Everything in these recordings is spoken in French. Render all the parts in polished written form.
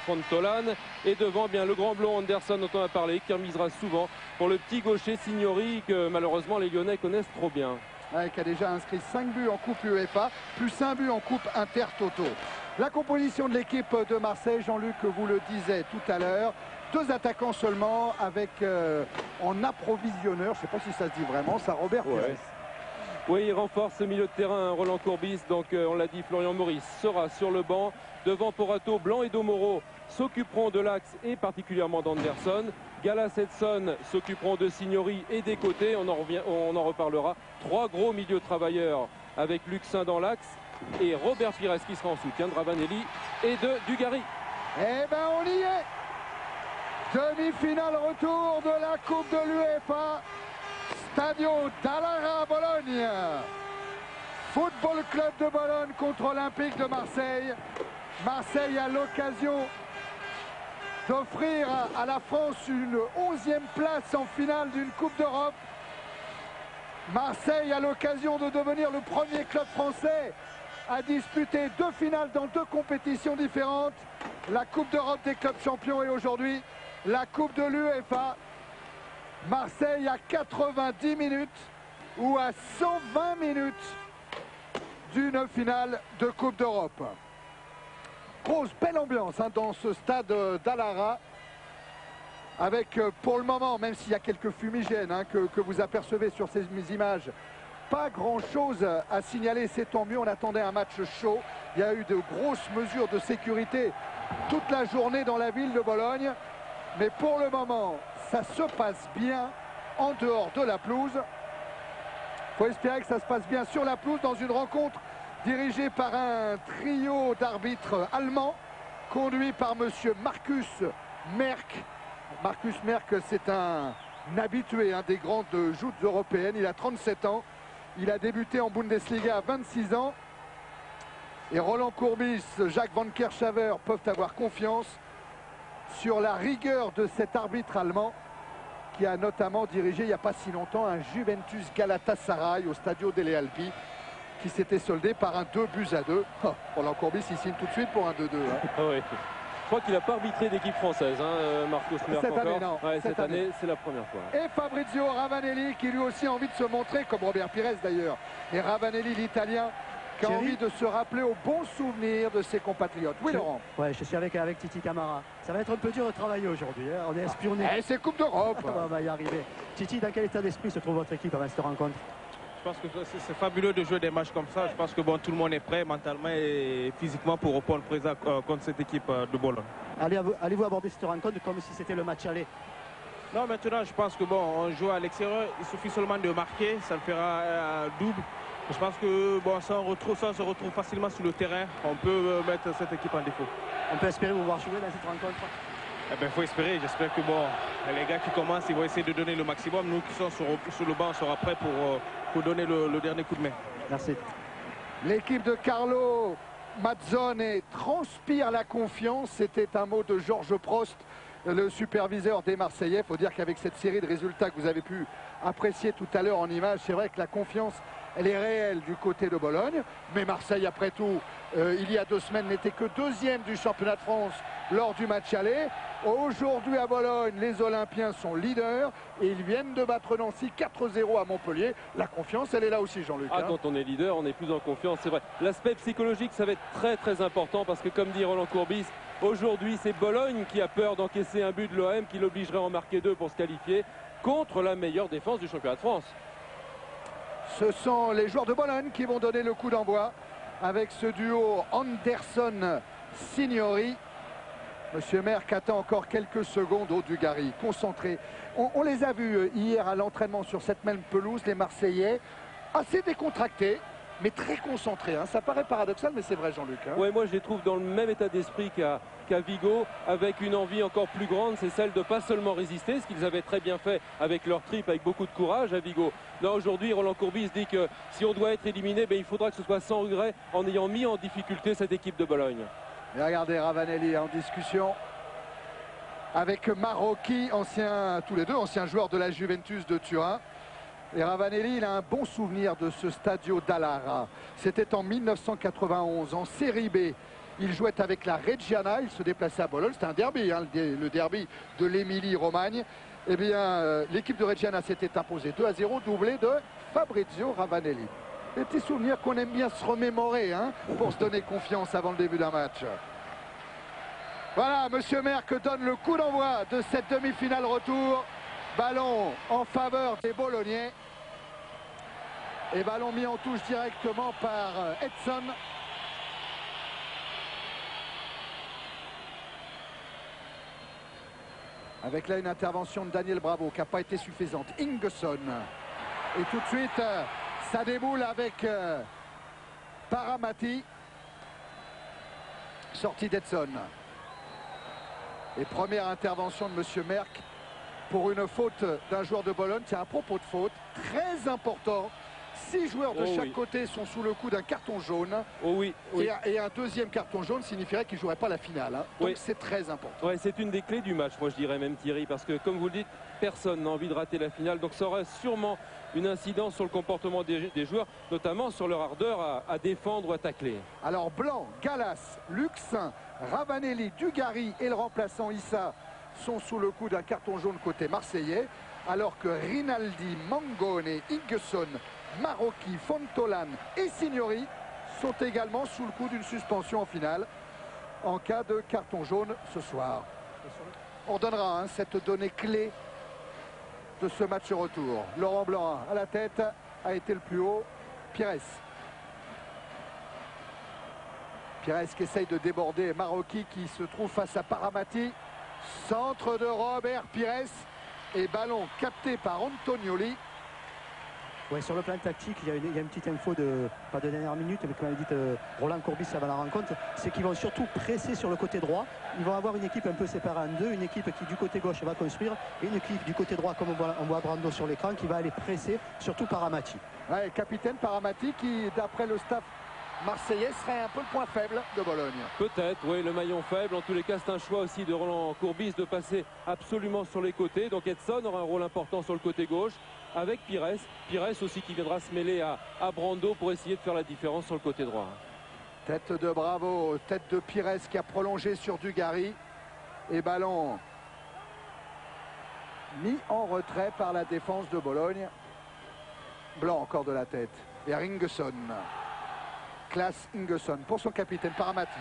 Frontolane. Et devant, bien le grand blond Anderson dont on a parlé, qui remisera souvent pour le petit gaucher Signori que malheureusement les Lyonnais connaissent trop bien. Ouais, qui a déjà inscrit 5 buts en Coupe UEFA, plus 1 but en Coupe Intertoto. La composition de l'équipe de Marseille, Jean-Luc, vous le disait tout à l'heure, 2 attaquants seulement avec en approvisionneur, je ne sais pas si ça se dit vraiment, ça Robert Pires. Oui, il renforce le milieu de terrain, Roland Courbis, donc on l'a dit, Florian Maurice sera sur le banc. Devant Porato, Blanc et Domoro s'occuperont de l'axe et particulièrement d'Anderson. Gallas Edson s'occuperont de Signori et des côtés, on en reparlera. 3 gros milieux travailleurs avec Luxin dans l'axe et Robert Pires qui sera en soutien de Ravanelli et de Dugarry. Eh ben on y est. Demi-finale retour de la Coupe de l'UEFA. Stadio Dallara Bologne. Football Club de Bologne contre Olympique de Marseille. Marseille a l'occasion d'offrir à la France une 11e place en finale d'une Coupe d'Europe. Marseille a l'occasion de devenir le premier club français à disputer 2 finales dans 2 compétitions différentes. La Coupe d'Europe des clubs champions et aujourd'hui la Coupe de l'UEFA. Marseille à 90 minutes ou à 120 minutes d'une finale de Coupe d'Europe. Grosse belle ambiance hein, dans ce stade d'Allara. Avec pour le moment, même s'il y a quelques fumigènes hein, que vous apercevez sur ces images, pas grand chose à signaler, c'est tant mieux. On attendait un match chaud. Il y a eu de grosses mesures de sécurité toute la journée dans la ville de Bologne. Mais pour le moment, ça se passe bien en dehors de la pelouse. Il faut espérer que ça se passe bien sur la pelouse dans une rencontre dirigée par un trio d'arbitres allemands, conduit par monsieur Markus Merck. Markus Merck, c'est un habitué hein, des grandes joutes européennes. Il a 37 ans. Il a débuté en Bundesliga à 26 ans. Et Roland Courbis, Jacques Van Kershaver peuvent avoir confiance sur la rigueur de cet arbitre allemand qui a notamment dirigé il n'y a pas si longtemps un Juventus Galatasaray au Stadio delle Alpi qui s'était soldé par un 2-2. Oh, Roland Courbis il signe tout de suite pour un 2-2. Hein. Oui. Je crois qu'il n'a pas arbitré d'équipe française, hein, Marcus Merck. Cette année, non. Ouais, cette année, c'est la première fois. Et Fabrizio Ravanelli qui lui aussi a envie de se montrer, comme Robert Pires d'ailleurs. Et Ravanelli, l'Italien, qui a envie de se rappeler aux bons souvenirs de ses compatriotes. Oui, Laurent. Ouais, je suis avec Titi Camara. Ça va être un peu dur de travailler aujourd'hui. Hein. On est espionné. Et c'est Coupe d'Europe. On va y arriver. Titi, dans quel état d'esprit se trouve votre équipe avant cette rencontre? Je pense que c'est fabuleux de jouer des matchs comme ça. Je pense que bon, tout le monde est prêt mentalement et physiquement pour répondre présent contre cette équipe de Bologne. Allez-vous aborder cette rencontre comme si c'était le match aller? Non, maintenant je pense que bon, on joue à l'extérieur. Il suffit seulement de marquer, ça le fera double. Je pense que bon, ça on se retrouve facilement sur le terrain. On peut mettre cette équipe en défaut. On peut espérer vous voir jouer dans cette rencontre? Eh ben, faut espérer. J'espère que bon, les gars qui commencent, ils vont essayer de donner le maximum. Nous qui sommes sur le banc, on sera prêts pour donner le dernier coup de main. Merci. L'équipe de Carlo Mazzone transpire la confiance. C'était un mot de Georges Prost, le superviseur des Marseillais. Il faut dire qu'avec cette série de résultats que vous avez pu apprécier tout à l'heure en image, c'est vrai que la confiance, elle est réelle du côté de Bologne. Mais Marseille, après tout, il y a 2 semaines, n'était que 2e du championnat de France lors du match aller. Aujourd'hui à Bologne, les Olympiens sont leaders et ils viennent de battre Nancy 4-0 à Montpellier. La confiance, elle est là aussi, Jean-Luc. Ah, quand on est leader, on est plus en confiance, c'est vrai. L'aspect psychologique, ça va être très très important parce que comme dit Roland Courbis, aujourd'hui c'est Bologne qui a peur d'encaisser un but de l'OM qui l'obligerait à en marquer 2 pour se qualifier contre la meilleure défense du championnat de France. Ce sont les joueurs de Bologne qui vont donner le coup d'envoi avec ce duo Anderson-Signori. Monsieur Merck attend encore quelques secondes au Dugarry, concentré. On les a vus hier à l'entraînement sur cette même pelouse, les Marseillais, assez décontractés, mais très concentrés. Hein. Ça paraît paradoxal, mais c'est vrai, Jean-Luc. Hein. Ouais, moi je les trouve dans le même état d'esprit qu'à Vigo, avec une envie encore plus grande, c'est celle de pas seulement résister, ce qu'ils avaient très bien fait avec leur trip, avec beaucoup de courage à Vigo. Là aujourd'hui, Roland Courbis dit que si on doit être éliminé, ben, il faudra que ce soit sans regret, en ayant mis en difficulté cette équipe de Bologne. Et regardez Ravanelli en discussion avec Marocchi, tous les deux anciens joueurs de la Juventus de Turin. Et Ravanelli, il a un bon souvenir de ce Stadio d'Allara. C'était en 1991, en Série B. Il jouait avec la Reggiana, il se déplaçait à Bologne. C'était un derby, hein, le derby de l'Émilie-Romagne. Eh bien, l'équipe de Reggiana s'était imposée 2-0, doublé de Fabrizio Ravanelli. Des petits souvenirs qu'on aime bien se remémorer, hein, pour se donner confiance avant le début d'un match. Voilà, Monsieur Merck donne le coup d'envoi de cette demi-finale retour. Ballon en faveur des Bolognais. Et ballon mis en touche directement par Edson. Avec là une intervention de Daniel Bravo qui n'a pas été suffisante. Ingesson. Et tout de suite, ça déboule avec Paramati. Sortie d'Edson. Et première intervention de Monsieur Merck pour une faute d'un joueur de Bologne. C'est un propos de faute très important. 6 joueurs de chaque côté sont sous le coup d'un carton jaune. Oh oui, oui. Et un deuxième carton jaune signifierait qu'il ne jouerait pas la finale. Hein. Donc c'est très important. Ouais, c'est une des clés du match, moi je dirais même, Thierry, parce que comme vous le dites, personne n'a envie de rater la finale. Donc ça aurait sûrement une incidence sur le comportement des joueurs, notamment sur leur ardeur à défendre ou à tacler. Alors Blanc, Gallas, Luxin, Ravanelli, Dugarry et le remplaçant Issa sont sous le coup d'un carton jaune côté marseillais, alors que Rinaldi, Mangone, Ingesson, Marocchi, Fontolan et Signori sont également sous le coup d'une suspension en finale en cas de carton jaune ce soir. On donnera hein, cette donnée clé de ce match retour. Laurent Blanc à la tête a été le plus haut. Pires. Pires qui essaye de déborder Marocchi qui se trouve face à Paramati. Centre de Robert Pires et ballon capté par Antonioli. Ouais, sur le plan tactique, il y a une petite info pas de dernière minute, mais comme avait dit Roland Courbis avant la rencontre, c'est qu'ils vont surtout presser sur le côté droit. Ils vont avoir une équipe un peu séparée en deux, une équipe qui du côté gauche va construire et une équipe du côté droit, comme on voit Brando sur l'écran, qui va aller presser, surtout Paramati. Ouais, capitaine Paramati qui, d'après le staff marseillais, serait un peu le point faible de Bologne. Peut-être, oui, le maillon faible. En tous les cas, c'est un choix aussi de Roland Courbis de passer absolument sur les côtés. Donc Edson aura un rôle important sur le côté gauche avec Pires. Pires aussi qui viendra se mêler à Brando pour essayer de faire la différence sur le côté droit. Tête de Bravo, tête de Pires qui a prolongé sur Dugarry. Et ballon mis en retrait par la défense de Bologne. Blanc encore de la tête. Et Ingesson. Classe Ingesson pour son capitaine Paramati.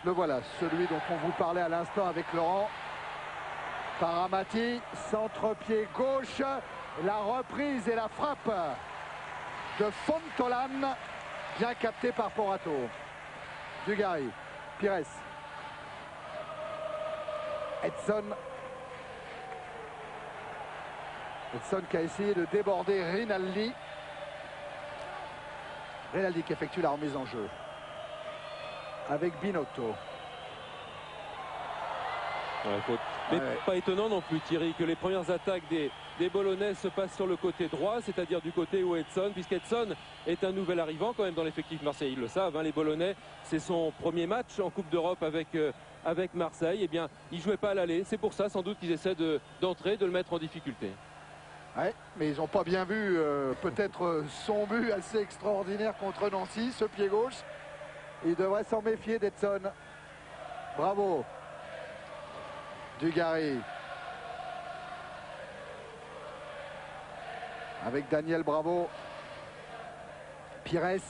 Le voilà, celui dont on vous parlait à l'instant avec Laurent. Paramati, centre-pied gauche. La reprise et la frappe de Fontolan. Bien capté par Porato. Dugarry, Pires. Edson. Edson qui a essayé de déborder Rinaldi. Rinaldi qui effectue la remise en jeu. Avec Binotto. Ouais, faute. Mais pas étonnant non plus, Thierry, que les premières attaques des Bolonais se passent sur le côté droit, c'est-à-dire du côté où Edson, puisqu'Edson est un nouvel arrivant quand même dans l'effectif marseillais. Ils le savent, hein, les Bolonais, c'est son premier match en Coupe d'Europe avec Marseille. Eh bien, il ne jouait pas à l'aller. C'est pour ça, sans doute, qu'ils essaient d'entrer, de le mettre en difficulté. Ouais, mais ils n'ont pas bien vu peut-être son but assez extraordinaire contre Nancy, ce pied gauche. Il devrait s'en méfier d'Edson. Bravo. Dugarry. Avec Daniel Bravo. Pires.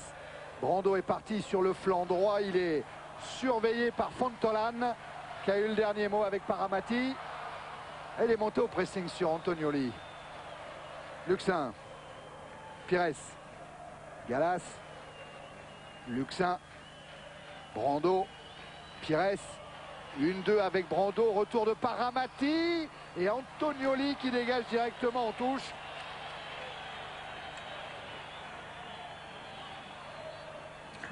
Brando est parti sur le flanc droit. Il est surveillé par Fontolan, qui a eu le dernier mot avec Paramati. Et il est monté au pressing sur Antonioli. Luxin. Pires. Gallas. Luxin. Brando. Pires. 1-2 avec Brando. Retour de Paramati. Et Antonioli qui dégage directement en touche.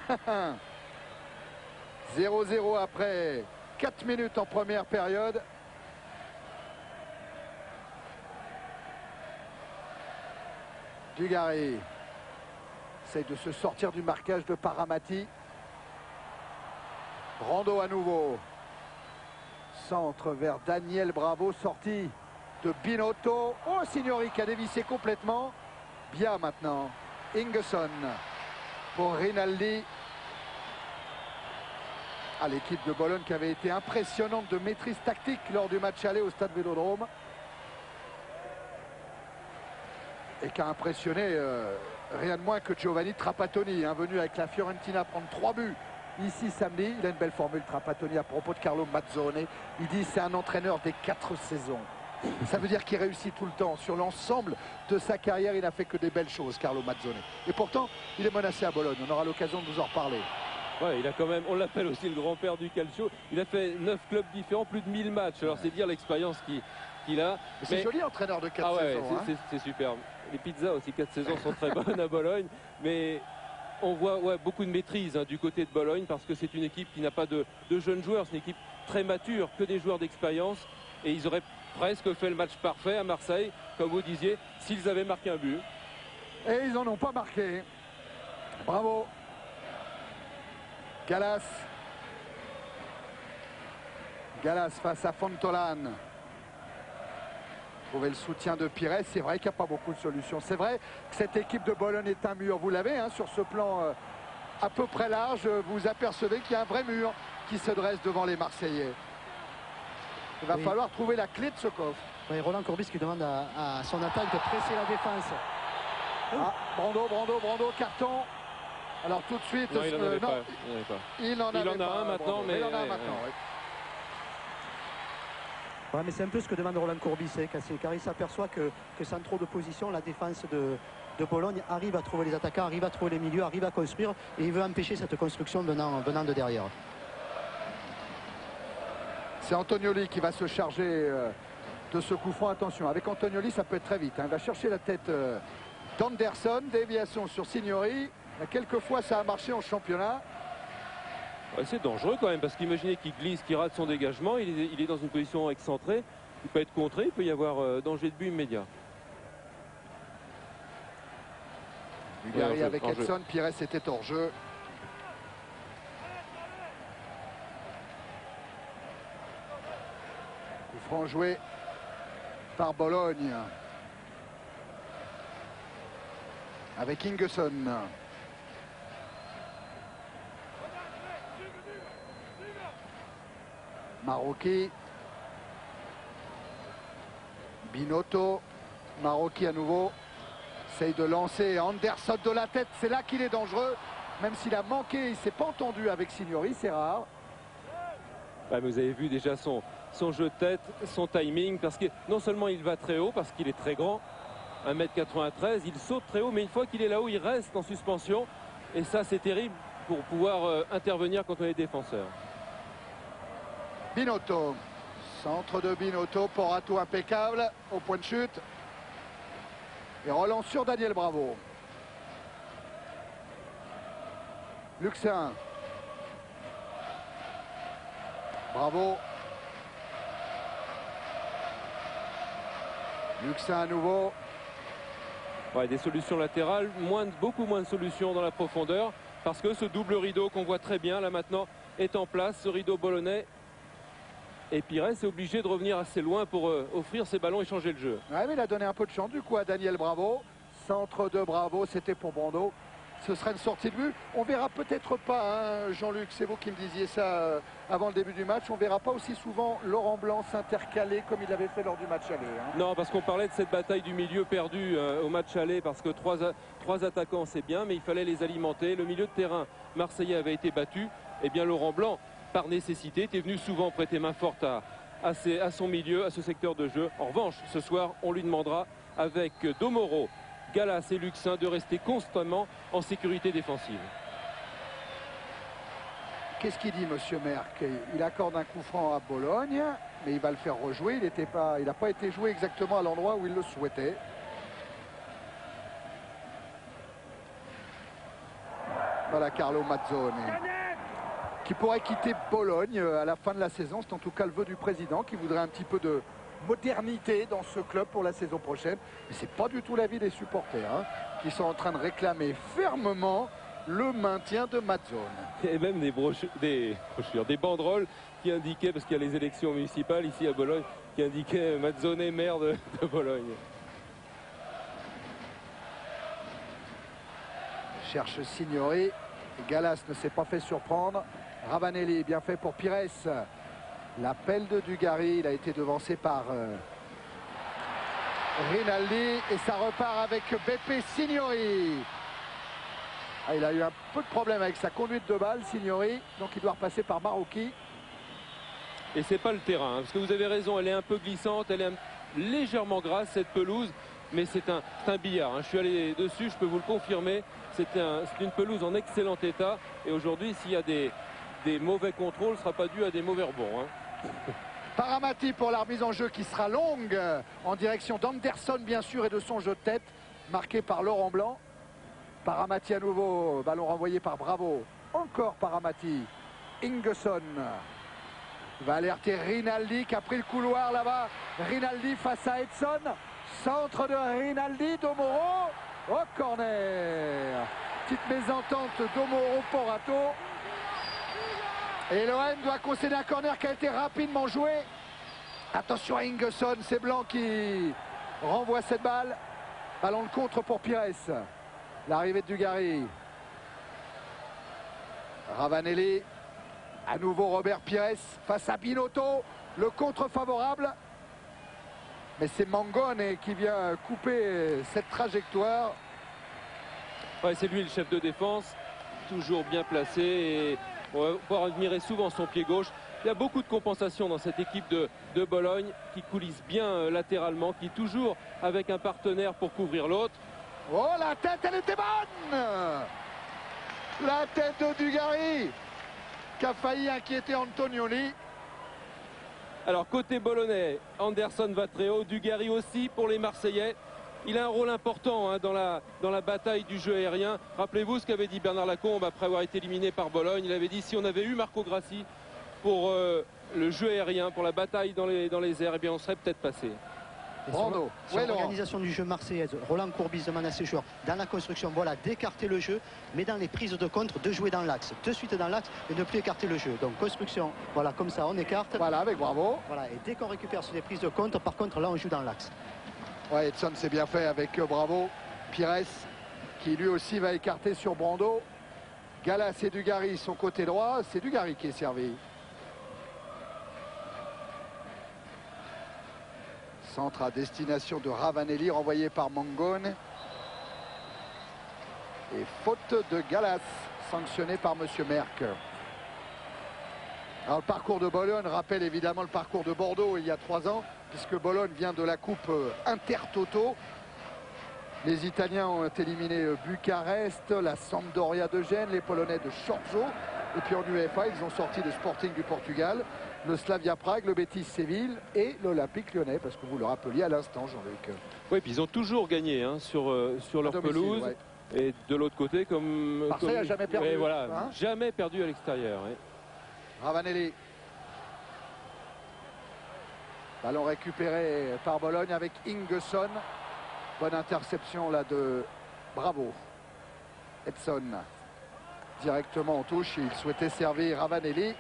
« 0-0 après 4 minutes en première période. » Dugarry essaye de se sortir du marquage de Paramati. Brando à nouveau. Centre vers Daniel Bravo, sortie de Binotto. Oh, Signori qui a dévissé complètement. Bien maintenant. Ingesson pour Rinaldi. à l'équipe de Bologne qui avait été impressionnante de maîtrise tactique lors du match aller au stade Vélodrome. Et qui a impressionné rien de moins que Giovanni Trapattoni, hein, venu avec la Fiorentina prendre 3 buts ici samedi. Il a une belle formule, Trapattoni, à propos de Carlo Mazzone. Il dit c'est un entraîneur des 4 saisons. Ça veut dire qu'il réussit tout le temps. Sur l'ensemble de sa carrière, il n'a fait que des belles choses, Carlo Mazzone. Et pourtant, il est menacé à Bologne. On aura l'occasion de vous en reparler. Ouais, il a quand même, on l'appelle aussi le grand-père du calcio. Il a fait 9 clubs différents, plus de 1000 matchs. Alors c'est dire l'expérience qu'il a. C'est joli, entraîneur de 4 saisons. Ouais, c'est superbe. Les pizzas aussi, 4 saisons sont très bonnes à Bologne. Mais on voit beaucoup de maîtrise, hein, du côté de Bologne, parce que c'est une équipe qui n'a pas de jeunes joueurs. C'est une équipe très mature, que des joueurs d'expérience. Et ils auraient presque fait le match parfait à Marseille, comme vous disiez, s'ils avaient marqué un but. Et ils n'en ont pas marqué. Bravo. Gallas. Gallas face à Fontolan. Trouver le soutien de Pires. C'est vrai qu'il n'y a pas beaucoup de solutions. C'est vrai que cette équipe de Bologne est un mur. Vous l'avez, hein, sur ce plan à peu près large. Vous apercevez qu'il y a un vrai mur qui se dresse devant les Marseillais. Il va falloir trouver la clé de ce coffre. Oui, Roland Courbis qui demande à son attaque de presser la défense. Ah, Brando, carton. Alors tout de suite, non, il n'en avait pas. Il en a un maintenant, mais... Il en a un maintenant, oui. Ouais, mais c'est un peu ce que demande Roland Courbis, hein, car il s'aperçoit que sans trop de position, la défense de Bologne arrive à trouver les attaquants, arrive à trouver les milieux, arrive à construire, et il veut empêcher cette construction venant de derrière. C'est Antonioli qui va se charger de ce coup franc. Attention, avec Antonioli, ça peut être très vite, hein. Il va chercher la tête d'Anderson, déviation sur Signori. Quelques fois, ça a marché en championnat. Ouais, c'est dangereux quand même, parce qu'imaginez qu'il glisse, qu'il rate son dégagement, il est dans une position excentrée, il peut être contré, il peut y avoir danger de but immédiat. Bulgarie avec Edson, Pires était hors jeu. Coup franc joué par Bologne. Avec Ingesson. Marocchi. Binotto. Marocchi à nouveau. Essaye de lancer Anderson de la tête. C'est là qu'il est dangereux. Même s'il a manqué, il ne s'est pas entendu avec Signori. C'est rare. Ouais, mais vous avez vu déjà son jeu de tête, son timing. Parce que non seulement il va très haut, parce qu'il est très grand. 1m93, il saute très haut. Mais une fois qu'il est là-haut, il reste en suspension. Et ça, c'est terrible pour pouvoir intervenir quand on est défenseur. Binotto, centre de Binotto, Porato impeccable au point de chute. Et relance sur Daniel Bravo. Luxin. Bravo. Luxin à nouveau. Ouais, des solutions latérales, beaucoup moins de solutions dans la profondeur, parce que ce double rideau qu'on voit très bien là maintenant est en place, ce rideau bolonais. Et Pires est obligé de revenir assez loin pour offrir ses ballons et changer le jeu. Ouais, mais il a donné un peu de chance du coup à Daniel Bravo. Centre de Bravo, c'était pour Brando. Ce serait une sortie de but. On verra peut-être pas, hein, Jean-Luc, c'est vous qui me disiez ça avant le début du match. On verra pas aussi souvent Laurent Blanc s'intercaler comme il l'avait fait lors du match aller. Hein. Non, parce qu'on parlait de cette bataille du milieu perdu au match aller, parce que trois attaquants c'est bien, mais il fallait les alimenter. Le milieu de terrain marseillais avait été battu. Eh bien Laurent Blanc, par nécessité, était venu souvent prêter main forte à son milieu, à ce secteur de jeu. En revanche, ce soir, on lui demandera avec Domoro, Gallas et Luxin de rester constamment en sécurité défensive. Qu'est-ce qu'il dit, monsieur Merck? Il accorde un coup franc à Bologne, mais il va le faire rejouer. Il n'a pas été joué exactement à l'endroit où il le souhaitait. Voilà Carlo Mazzone, qui pourrait quitter Bologne à la fin de la saison. C'est en tout cas le vœu du président, qui voudrait un petit peu de modernité dans ce club pour la saison prochaine. Mais c'est pas du tout l'avis des supporters, hein, qui sont en train de réclamer fermement le maintien de Mazzone. Et même des brochures, des banderoles qui indiquaient, parce qu'il y a les élections municipales ici à Bologne, qui indiquaient Mazzone maire de Bologne. Cherche Signori. Gallas ne s'est pas fait surprendre. Ravanelli, bien fait pour Pires. L'appel de Dugarry, il a été devancé par Rinaldi et ça repart avec Beppe Signori. Ah, il a eu un peu de problème avec sa conduite de balle, Signori, donc il doit repasser par Marocchi. Et c'est pas le terrain, hein, parce que vous avez raison, elle est un peu glissante, elle est légèrement grasse cette pelouse, mais c'est un billard. Hein. Je suis allé dessus, je peux vous le confirmer. C'est une pelouse en excellent état. Et aujourd'hui, s'il y a des mauvais contrôles, ce ne sera pas dû à des mauvais rebonds. Hein. Paramati pour la remise en jeu qui sera longue en direction d'Anderson bien sûr et de son jeu de tête marqué par Laurent Blanc. Paramati à nouveau, ballon renvoyé par Bravo. Encore Paramati. Ingesson va alerter Rinaldi qui a pris le couloir là-bas. Rinaldi face à Edson. Centre de Rinaldi, Domoro. Oh, corner. Petite mésentente Domoro-Porato. Et l'OM doit concéder un corner qui a été rapidement joué. Attention à Ingesson, c'est Blanc qui renvoie cette balle. Ballon de contre pour Pires. L'arrivée de Dugarry. Ravanelli. À nouveau Robert Pires face à Binotto. Le contre favorable. Mais c'est Mangone qui vient couper cette trajectoire. Ouais, c'est lui le chef de défense. Toujours bien placé. Et on va pouvoir admirer souvent son pied gauche. Il y a beaucoup de compensation dans cette équipe de Bologne qui coulisse bien latéralement, qui est toujours avec un partenaire pour couvrir l'autre. Oh, la tête, elle était bonne! La tête de Dugarry qui a failli inquiéter Antonioli. Alors côté bolonnais, Anderson va très haut, Dugarry aussi pour les Marseillais. Il a un rôle important hein, dans la bataille du jeu aérien. Rappelez-vous ce qu'avait dit Bernard Lacombe après avoir été éliminé par Bologne. Il avait dit si on avait eu Marco Grassi pour le jeu aérien, pour la bataille dans les airs, eh bien on serait peut-être passé. Brando. Sur l'organisation du jeu marseillaise, Roland Courbis demande à ses joueurs dans la construction, voilà, d'écarter le jeu, mais dans les prises de contre, de jouer dans l'axe, de suite dans l'axe et ne plus écarter le jeu. Donc construction, voilà, comme ça, on écarte. Voilà, avec Bravo. Voilà, et dès qu'on récupère sur des prises de contre, par contre, là, on joue dans l'axe. Ouais, Edson c'est bien fait avec Bravo. Pires qui lui aussi va écarter sur Brando. Galas et Dugarry, son côté droit. C'est Dugarry qui est servi. Centre à destination de Ravanelli, renvoyé par Mangone. Et faute de Galas, sanctionné par Monsieur Merck. Alors le parcours de Bologne rappelle évidemment le parcours de Bordeaux il y a 3 ans, puisque Bologne vient de la Coupe Intertoto. Les Italiens ont éliminé Bucarest, la Sampdoria de Gênes, les Polonais de Chorzo. Et puis en UEFA, ils ont sorti le Sporting du Portugal, le Slavia Prague, le Betis Séville et l'Olympique Lyonnais, parce que vous le rappeliez à l'instant, Jean-Luc. Oui, puis ils ont toujours gagné hein, sur leur domicile, pelouse. Ouais. Et de l'autre côté, comme... Marseille n'a jamais perdu. Ouais, voilà, Hein, jamais perdu à l'extérieur. Ouais. Ravanelli. Ballon récupéré par Bologne avec Ingesson. Bonne interception là de Bravo. Edson. Directement en touche. Il souhaitait servir Ravanelli.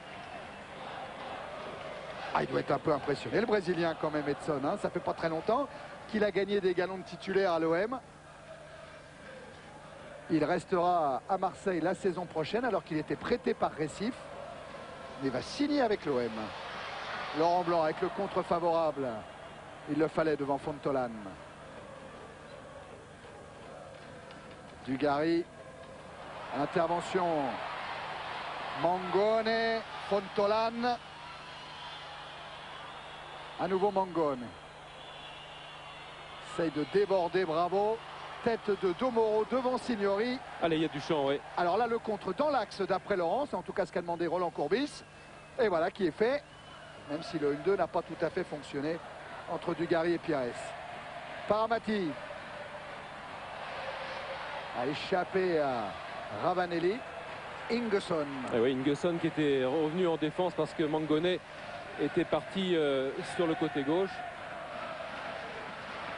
Ah, il doit être un peu impressionné, le Brésilien quand même, Edson. Hein. Ça fait pas très longtemps qu'il a gagné des galons de titulaire à l'OM. Il restera à Marseille la saison prochaine alors qu'il était prêté par Recife. Mais va signer avec l'OM. Laurent Blanc avec le contre favorable. Il le fallait devant Fontolan. Dugarry. Intervention. Mangone. Fontolan. À nouveau Mangone. Essaye de déborder Bravo. Tête de Domoro devant Signori. Allez, il y a du champ, oui. Alors là, le contre dans l'axe d'après Laurent, c'est en tout cas ce qu'a demandé Roland Courbis. Et voilà qui est fait, même si le 1-2 n'a pas tout à fait fonctionné entre Dugarry et Pires. Paramati a échappé à Ravanelli. Ingesson. Et oui, Ingesson qui était revenu en défense parce que Mangone était parti sur le côté gauche.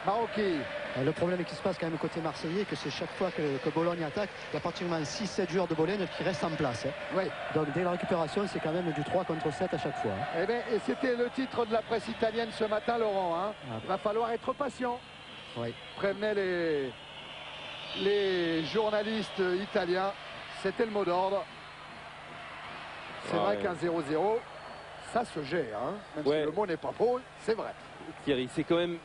Marocchi. Le problème qui se passe quand même côté marseillais, que c'est chaque fois que Bologne attaque, il y a pratiquement 6-7 joueurs de Bologne qui restent en place. Hein. Oui. Donc dès la récupération, c'est quand même du 3 contre 7 à chaque fois. Hein. Eh bien, et c'était le titre de la presse italienne ce matin, Laurent. Hein. Il va falloir être patient. Oui. Prévenaient les journalistes italiens. C'était le mot d'ordre. c'est vrai qu'un 0-0, ça se gère, hein. Même si le mot n'est pas beau, c'est vrai. Thierry, c'est quand même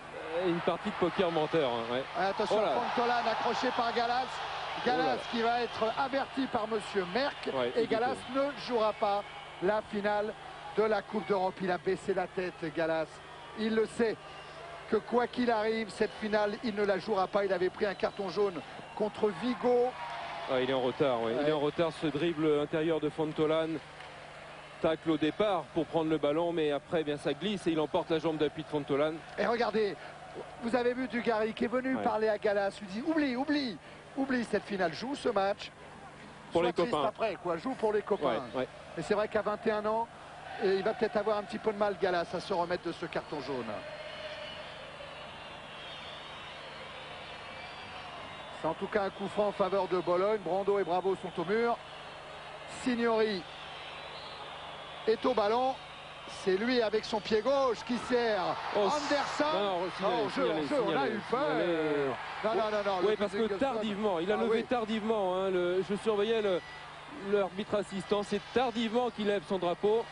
une partie de poker menteur. Hein, attention, Fontolan accroché par Gallas. Gallas qui va être averti par Monsieur Merck. Et Gallas ne jouera pas la finale de la Coupe d'Europe. Il a baissé la tête, Gallas. Il le sait que quoi qu'il arrive, cette finale, il ne la jouera pas. Il avait pris un carton jaune contre Vigo. Il est en retard, il est en retard, ce dribble intérieur de Fontolan. Tacle au départ pour prendre le ballon, mais après, bien, ça glisse et il emporte la jambe d'appui de Fontolan. Et regardez, vous avez vu Dugarry qui est venu parler à Gallas, lui dit oublie cette finale, joue ce match. Pour les copains. Après, quoi, joue pour les copains. Mais c'est vrai qu'à 21 ans, il va peut-être avoir un petit peu de mal, Gallas, à se remettre de ce carton jaune. C'est en tout cas un coup franc en faveur de Bologne. Brando et Bravo sont au mur. Signori est au ballon. C'est lui avec son pied gauche qui sert Anderson. On a eu peur. Non. Oui, parce que tardivement, il a levé tardivement. Hein, je surveillais l'arbitre assistant. C'est tardivement qu'il lève son drapeau.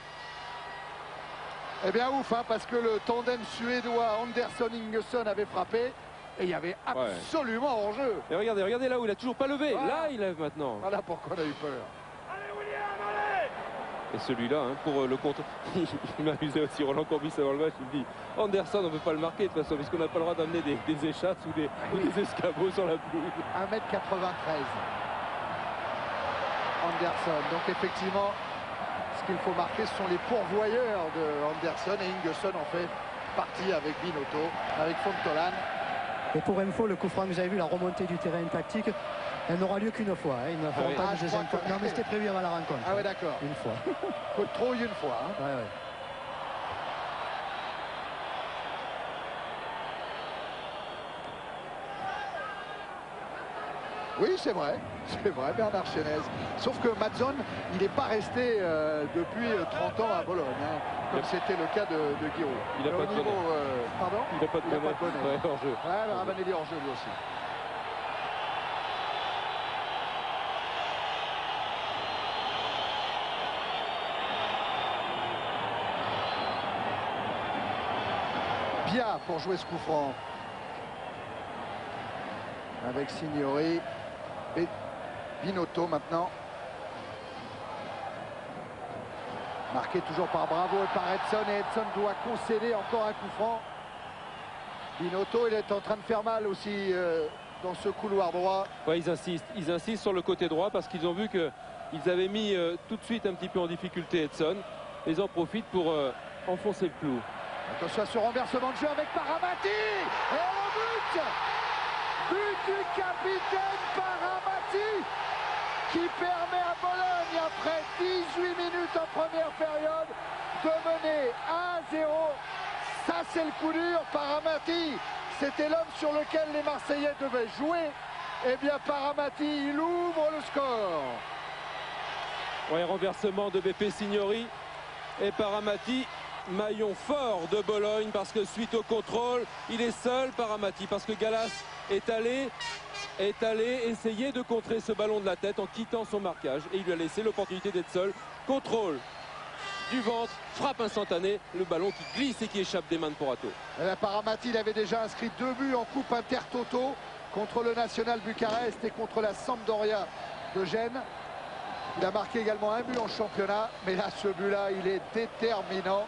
Eh bien ouf, hein, parce que le tandem suédois Anderson-Ingesson avait frappé. Et il y avait absolument hors-jeu. Et regardez là où il a toujours pas levé. Là, il lève maintenant. Voilà pourquoi on a eu peur. Et celui-là, hein, pour le contre, il m'amusait aussi, Roland Courbis avant le match, il me dit Anderson, on ne peut pas le marquer de toute façon, puisqu'on n'a pas le droit d'amener des échasses ou des escabeaux sur la pelouse. 1m93. Anderson. Donc effectivement, ce qu'il faut marquer, ce sont les pourvoyeurs de Anderson, et Ingesson en fait partie avec Binotto, avec Fontolan. Et pour info, le coup franc que vous avez vu, la remontée du terrain tactique, elle n'aura lieu qu'une fois. Hein. Ils ne feront pas de deuxième fois. Non, mais c'était prévu avant la rencontre. Ah ouais, d'accord. Une fois. Coup de trouille une fois. Hein. Ouais. Oui, c'est vrai, Bernard Chenez. Sauf que Mazzone, il n'est pas resté depuis 30 ans à Bologne, hein, comme c'était le cas de Giroud. Il n'a pas de bonnet. Pardon ? Il n'a pas de bonnet. Hors-jeu. Ouais, Ravanelli hors-jeu lui aussi. Bien pour jouer ce coup franc. Avec Signori. Et Binotto maintenant. Marqué toujours par Bravo et par Edson. Et Edson doit concéder encore un coup franc. Binotto, il est en train de faire mal aussi dans ce couloir droit. Ouais, ils insistent sur le côté droit parce qu'ils ont vu qu'ils avaient mis tout de suite un petit peu en difficulté Edson. Ils en profitent pour enfoncer le clou. Attention à ce renversement de jeu avec Paramati. Et le but! But du capitaine Paramati qui permet à Bologne, après 18 minutes en première période, de mener 1-0. Ça, c'est le coup dur. Paramati, c'était l'homme sur lequel les Marseillais devaient jouer. Eh bien, Paramati, il ouvre le score. Ouais, renversement de BP Signori et Paramati. Maillon fort de Bologne parce que suite au contrôle, il est seul Paramati parce que Gallas est allé essayer de contrer ce ballon de la tête en quittant son marquage et il lui a laissé l'opportunité d'être seul. Contrôle du ventre, frappe instantanée, le ballon qui glisse et qui échappe des mains de Porato. Paramati, il avait déjà inscrit 2 buts en Coupe Intertoto contre le National Bucarest et contre la Sampdoria de Gênes. Il a marqué également un but en championnat, mais là, ce but-là, il est déterminant.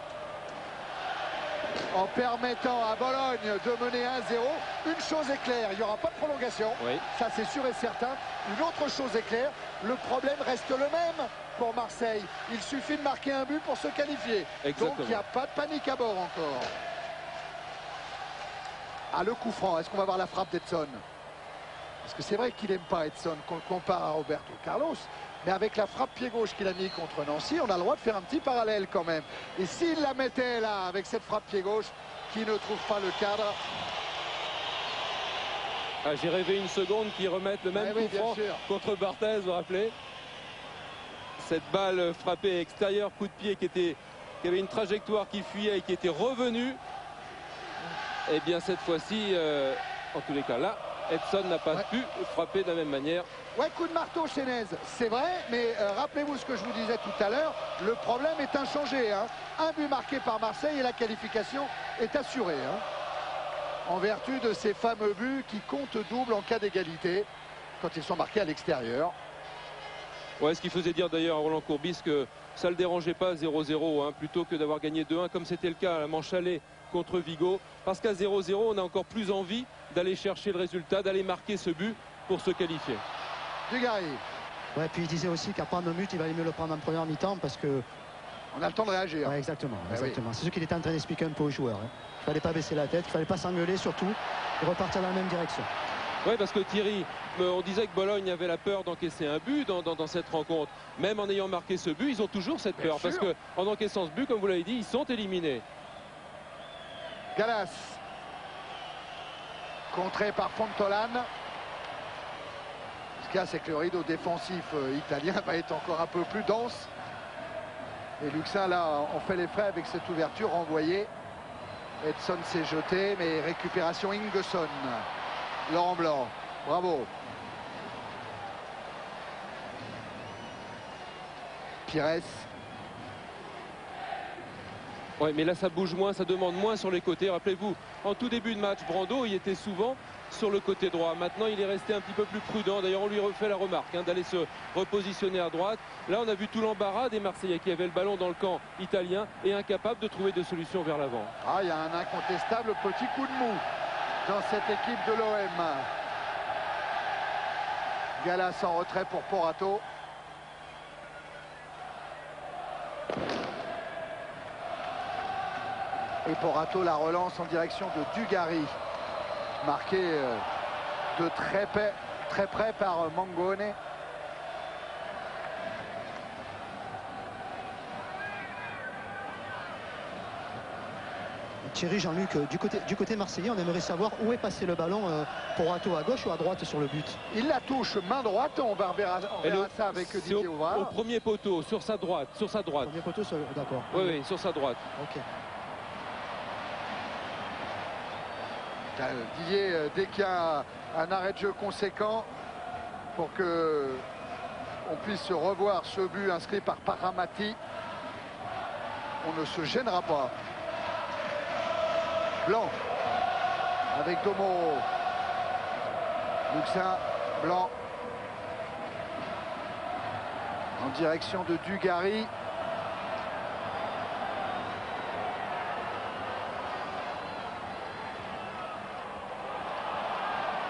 En permettant à Bologne de mener 1-0. Une chose est claire, il n'y aura pas de prolongation. Oui. Ça, c'est sûr et certain. Une autre chose est claire, le problème reste le même pour Marseille. Il suffit de marquer un but pour se qualifier. Exactement. Donc, il n'y a pas de panique à bord encore. Ah, le coup franc, est-ce qu'on va voir la frappe d'Edson? Parce que c'est vrai qu'il n'aime pas Edson, qu'on le compare à Roberto Carlos. Mais avec la frappe pied gauche qu'il a mis contre Nancy, on a le droit de faire un petit parallèle quand même. Et s'il la mettait là, avec cette frappe pied gauche, qui ne trouve pas le cadre. Ah, j'ai rêvé une seconde qu'ils remettent le même coup franc contre Barthez, vous vous rappelez? Cette balle frappée extérieur, coup de pied qui avait une trajectoire qui fuyait et qui était revenue. Et bien cette fois-ci, en tous les cas là, Edson n'a pas pu frapper de la même manière. Ouais, coup de marteau chez Nez, c'est vrai, mais rappelez-vous ce que je vous disais tout à l'heure, le problème est inchangé. Hein. Un but marqué par Marseille et la qualification est assurée. Hein. En vertu de ces fameux buts qui comptent double en cas d'égalité, quand ils sont marqués à l'extérieur. Ouais, ce qui faisait dire d'ailleurs à Roland Courbis que ça ne le dérangeait pas 0-0, hein, plutôt que d'avoir gagné 2-1 comme c'était le cas à la manche aller contre Vigo. Parce qu'à 0-0, on a encore plus envie d'aller chercher le résultat, d'aller marquer ce but pour se qualifier. Dugarry. Ouais, puis il disait aussi qu'à prendre un but, il valait mieux le prendre en première mi-temps parce que... On a le temps de réagir. Ouais, exactement. Oui. C'est ce qu'il était en train d'expliquer un peu aux joueurs. Hein. Il ne fallait pas baisser la tête, il ne fallait pas s'engueuler surtout et repartir dans la même direction. Oui, parce que Thierry, on disait que Bologne avait la peur d'encaisser un but dans cette rencontre. Même en ayant marqué ce but, ils ont toujours cette peur. Parce qu'en encaissant ce but, comme vous l'avez dit, ils sont éliminés. Gallas. Contré par Fontolan. Ce qu'il y a, c'est que le rideau défensif italien va être encore un peu plus dense. Et Luxin, là, en fait les frais avec cette ouverture renvoyée. Edson s'est jeté, mais récupération Ingesson. Laurent Blanc, bravo. Pires. Oui, mais là ça bouge moins, ça demande moins sur les côtés. Rappelez-vous, en tout début de match, Brando, il était souvent sur le côté droit. Maintenant, il est resté un petit peu plus prudent. D'ailleurs, on lui refait la remarque d'aller se repositionner à droite. Là, on a vu tout l'embarras des Marseillais qui avaient le ballon dans le camp italien et incapables de trouver des solutions vers l'avant. Ah, il y a un incontestable petit coup de mou dans cette équipe de l'OM. Gallas en retrait pour Porato. Et Porato la relance en direction de Dugarry. Marqué de très près par Mangone. Thierry, Jean-Luc, du côté marseillais, on aimerait savoir où est passé le ballon Porato, à gauche ou à droite sur le but. Il la touche main droite, on verra ça avec Didier Ouvrard. Au premier poteau, sur sa droite. Premier poteau, d'accord. Oui, sur sa droite. Ok. Didier, dès qu'il y a un arrêt de jeu conséquent, pour que on puisse revoir ce but inscrit par Paramati, on ne se gênera pas. Blanc avec Domoro. Luxin, Blanc en direction de Dugarry.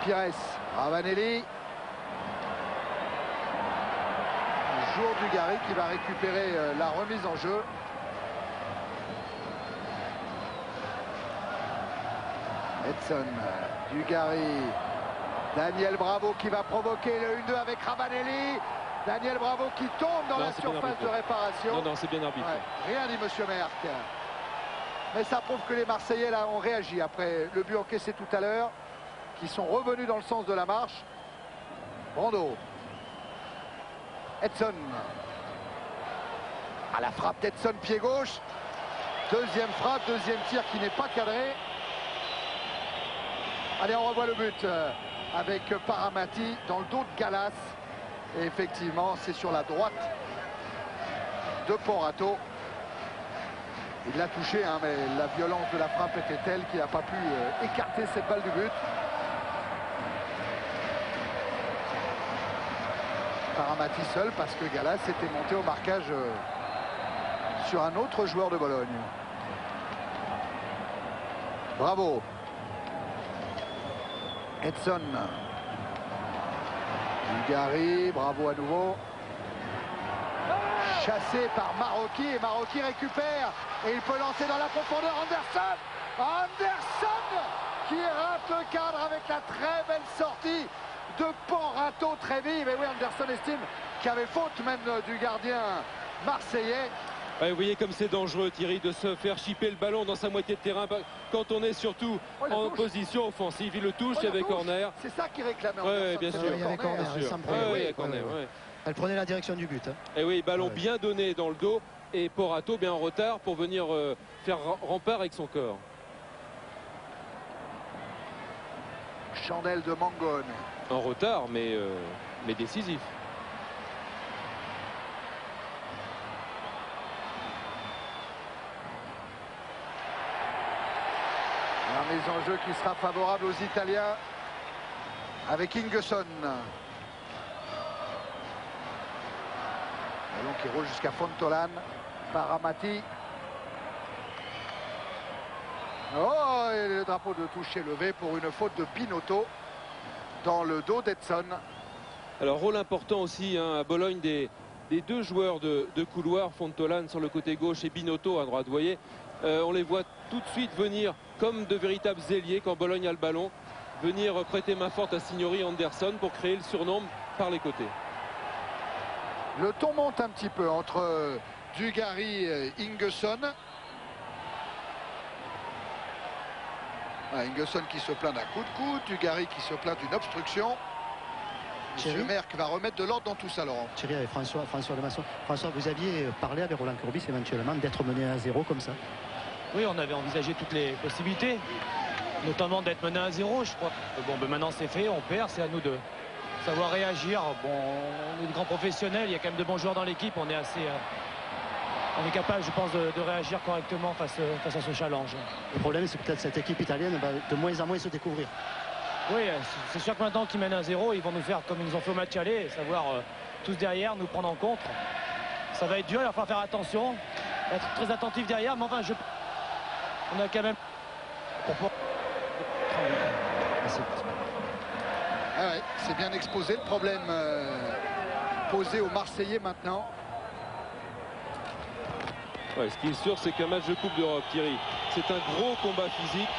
Pires, Ravanelli. Toujours Dugarry qui va récupérer la remise en jeu. Edson, Dugarry, Daniel Bravo qui va provoquer le 1-2 avec Ravanelli. Daniel Bravo qui tombe dans la surface de réparation. Non, c'est bien arbitré. Ouais, rien dit monsieur Merck. Mais ça prouve que les Marseillais là ont réagi après le but encaissé tout à l'heure, qui sont revenus dans le sens de la marche. Brando. Edson. À la frappe d'Edson, pied gauche. Deuxième frappe, deuxième tir qui n'est pas cadré. Allez, on revoit le but avec Paramati dans le dos de Gallas. Et effectivement, c'est sur la droite de Porato. Il l'a touché, hein, mais la violence de la frappe était telle qu'il n'a pas pu écarter cette balle du but. Paramati seul parce que Gallas était monté au marquage sur un autre joueur de Bologne. Bravo. Edson. Dugarry, bravo à nouveau. Chassé par Marocchi et Marocchi récupère et il peut lancer dans la profondeur Anderson. Anderson qui rate le cadre avec la très belle sortie de Porato très vive. Et oui, Anderson estime qu'il y avait faute même du gardien marseillais. Ouais, vous voyez comme c'est dangereux, Thierry, de se faire chipper le ballon dans sa moitié de terrain quand on est surtout en position offensive. Il le touche, il y avait corner. C'est ça qu'il réclamait. Oui, bien sûr. Il y avait corner, sans problème. Elle prenait la direction du but. Hein. Et oui, ballon bien donné dans le dos et Porato bien en retard pour venir faire rempart avec son corps. Chandelle de Mangone. En retard, mais décisif. La mise en jeu qui sera favorable aux Italiens avec Ingesson. Ballon qui roule jusqu'à Fontolan par Amati. Oh, et le drapeau de touche est levé pour une faute de Binotto dans le dos d'Edson. Alors rôle important aussi hein, à Bologne des deux joueurs de couloir, Fontolan sur le côté gauche et Binotto à droite. Vous voyez, on les voit tout de suite venir comme de véritables ailiers quand Bologne a le ballon, venir prêter main forte à Signori Anderson pour créer le surnombre par les côtés. Le ton monte un petit peu entre Dugarry et Ingesson. Ingesson qui se plaint d'un coup de coude, Dugarry qui se plaint d'une obstruction. Monsieur Merck va remettre de l'ordre dans tout ça, Laurent. Thierry avec François Lemasson. François, vous aviez parlé avec Roland Courbis éventuellement d'être mené à 0 comme ça? Oui, on avait envisagé toutes les possibilités, notamment d'être mené à 0, je crois. Bon, ben maintenant c'est fait, on perd, c'est à nous de savoir réagir. Bon, on est des grands professionnels, il y a quand même de bons joueurs dans l'équipe, on est assez... on est capable, je pense, de réagir correctement face à ce challenge. Le problème, c'est peut-être cette équipe italienne va de moins en moins se découvrir. Oui, c'est sûr que maintenant qu'ils mènent à 0, ils vont nous faire comme ils nous ont fait au match aller, savoir tous derrière, nous prendre en contre. Ça va être dur, il va falloir faire attention, être très attentif derrière, mais enfin, on a quand même... Ah ouais, c'est bien exposé le problème posé aux Marseillais maintenant. Ouais, ce qui est sûr, c'est qu'un match de Coupe d'Europe, Thierry, c'est un gros combat physique.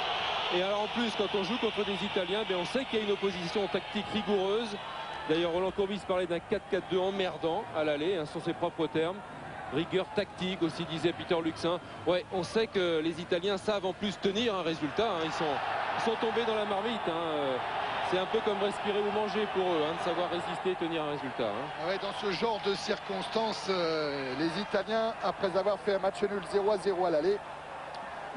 Et alors en plus, quand on joue contre des Italiens, on sait qu'il y a une opposition tactique rigoureuse. D'ailleurs, Roland Courbis parlait d'un 4-4-2 emmerdant à l'aller, hein, sur ses propres termes. Rigueur tactique aussi, disait Peter Luxin. Ouais, on sait que les Italiens savent en plus tenir un résultat. Hein. Ils sont tombés dans la marmite. Hein. C'est un peu comme respirer ou manger pour eux, hein, de savoir résister et tenir un résultat. Hein. Ouais, dans ce genre de circonstances, les Italiens, après avoir fait un match nul 0-0 à l'aller,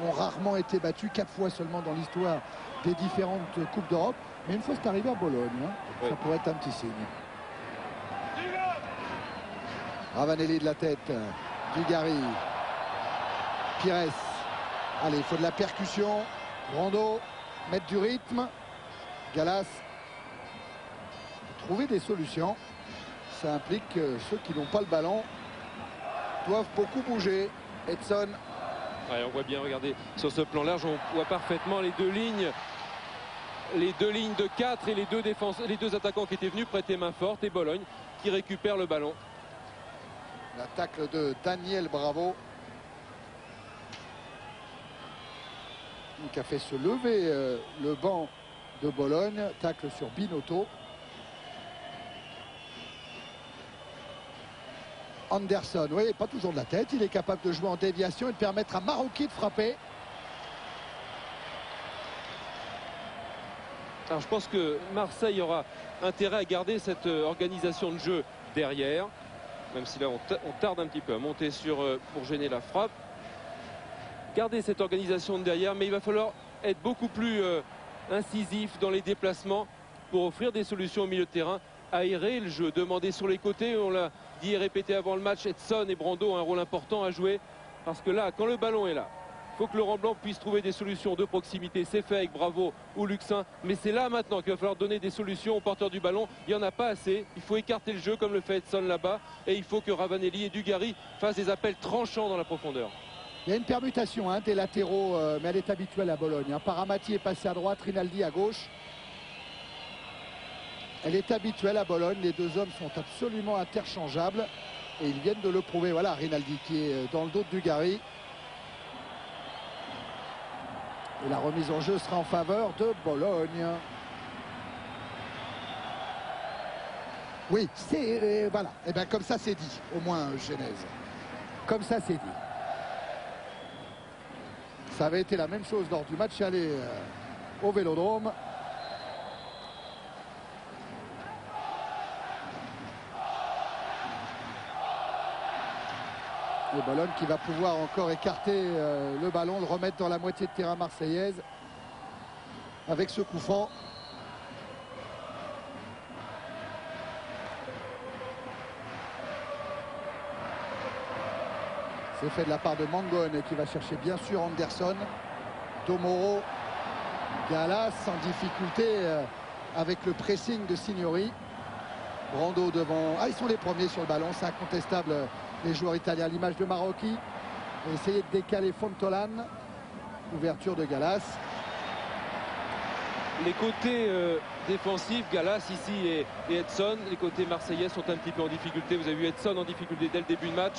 ont rarement été battus, 4 fois seulement dans l'histoire des différentes Coupes d'Europe. Mais une fois c'est arrivé à Bologne, hein, ouais. Ça pourrait être un petit signe. Ravanelli de la tête, Dugarry, Pires. Allez, il faut de la percussion. Brando, mettre du rythme. Gallas, trouver des solutions. Ça implique que ceux qui n'ont pas le ballon doivent beaucoup bouger. Edson. Ouais, on voit bien, regardez, sur ce plan large, on voit parfaitement les deux lignes de 4 et les deux attaquants qui étaient venus prêter main forte, et Bologne qui récupère le ballon. La tacle de Daniel Bravo qui a fait se lever le banc de Bologne. Tacle sur Binotto. Anderson, oui, pas toujours de la tête, il est capable de jouer en déviation et de permettre à Marouki de frapper. Alors je pense que Marseille aura intérêt à garder cette organisation de jeu derrière, même si là on tarde un petit peu à monter pour gêner la frappe. Garder cette organisation de derrière, mais il va falloir être beaucoup plus incisif dans les déplacements pour offrir des solutions au milieu de terrain, aérer le jeu, demander sur les côtés. On l'a dit et répété avant le match, Edson et Brando ont un rôle important à jouer, parce que là, quand le ballon est là, il faut que Laurent Blanc puisse trouver des solutions de proximité. C'est fait avec Bravo ou Luxin, mais c'est là maintenant qu'il va falloir donner des solutions aux porteurs du ballon. Il n'y en a pas assez, il faut écarter le jeu comme le fait Edson là-bas, et il faut que Ravanelli et Dugarry fassent des appels tranchants dans la profondeur. Il y a une permutation des latéraux, mais elle est habituelle à Bologne. Paramati est passé à droite, Rinaldi à gauche. Elle est habituelle à Bologne. Les deux hommes sont absolument interchangeables. Et ils viennent de le prouver. Voilà, Rinaldi qui est dans le dos de Dugarry. Et la remise en jeu sera en faveur de Bologne. Oui, c'est... voilà. Et bien comme ça c'est dit. Au moins, Genèse. Comme ça c'est dit. Ça avait été la même chose lors du match aller au Vélodrome. Et Bologne qui va pouvoir encore écarter le ballon, le remettre dans la moitié de terrain marseillaise avec ce coup franc. C'est fait de la part de Mangone qui va chercher bien sûr Anderson. Domoro. Gallas en difficulté avec le pressing de Signori. Brando devant. Ah, ils sont les premiers sur le ballon, c'est incontestable, les joueurs italiens. L'image de Marocchi. Essayer de décaler Fontolan. Ouverture de Gallas. Les côtés défensifs, Gallas ici et Edson, les côtés marseillais sont un petit peu en difficulté. Vous avez vu Edson en difficulté dès le début de match,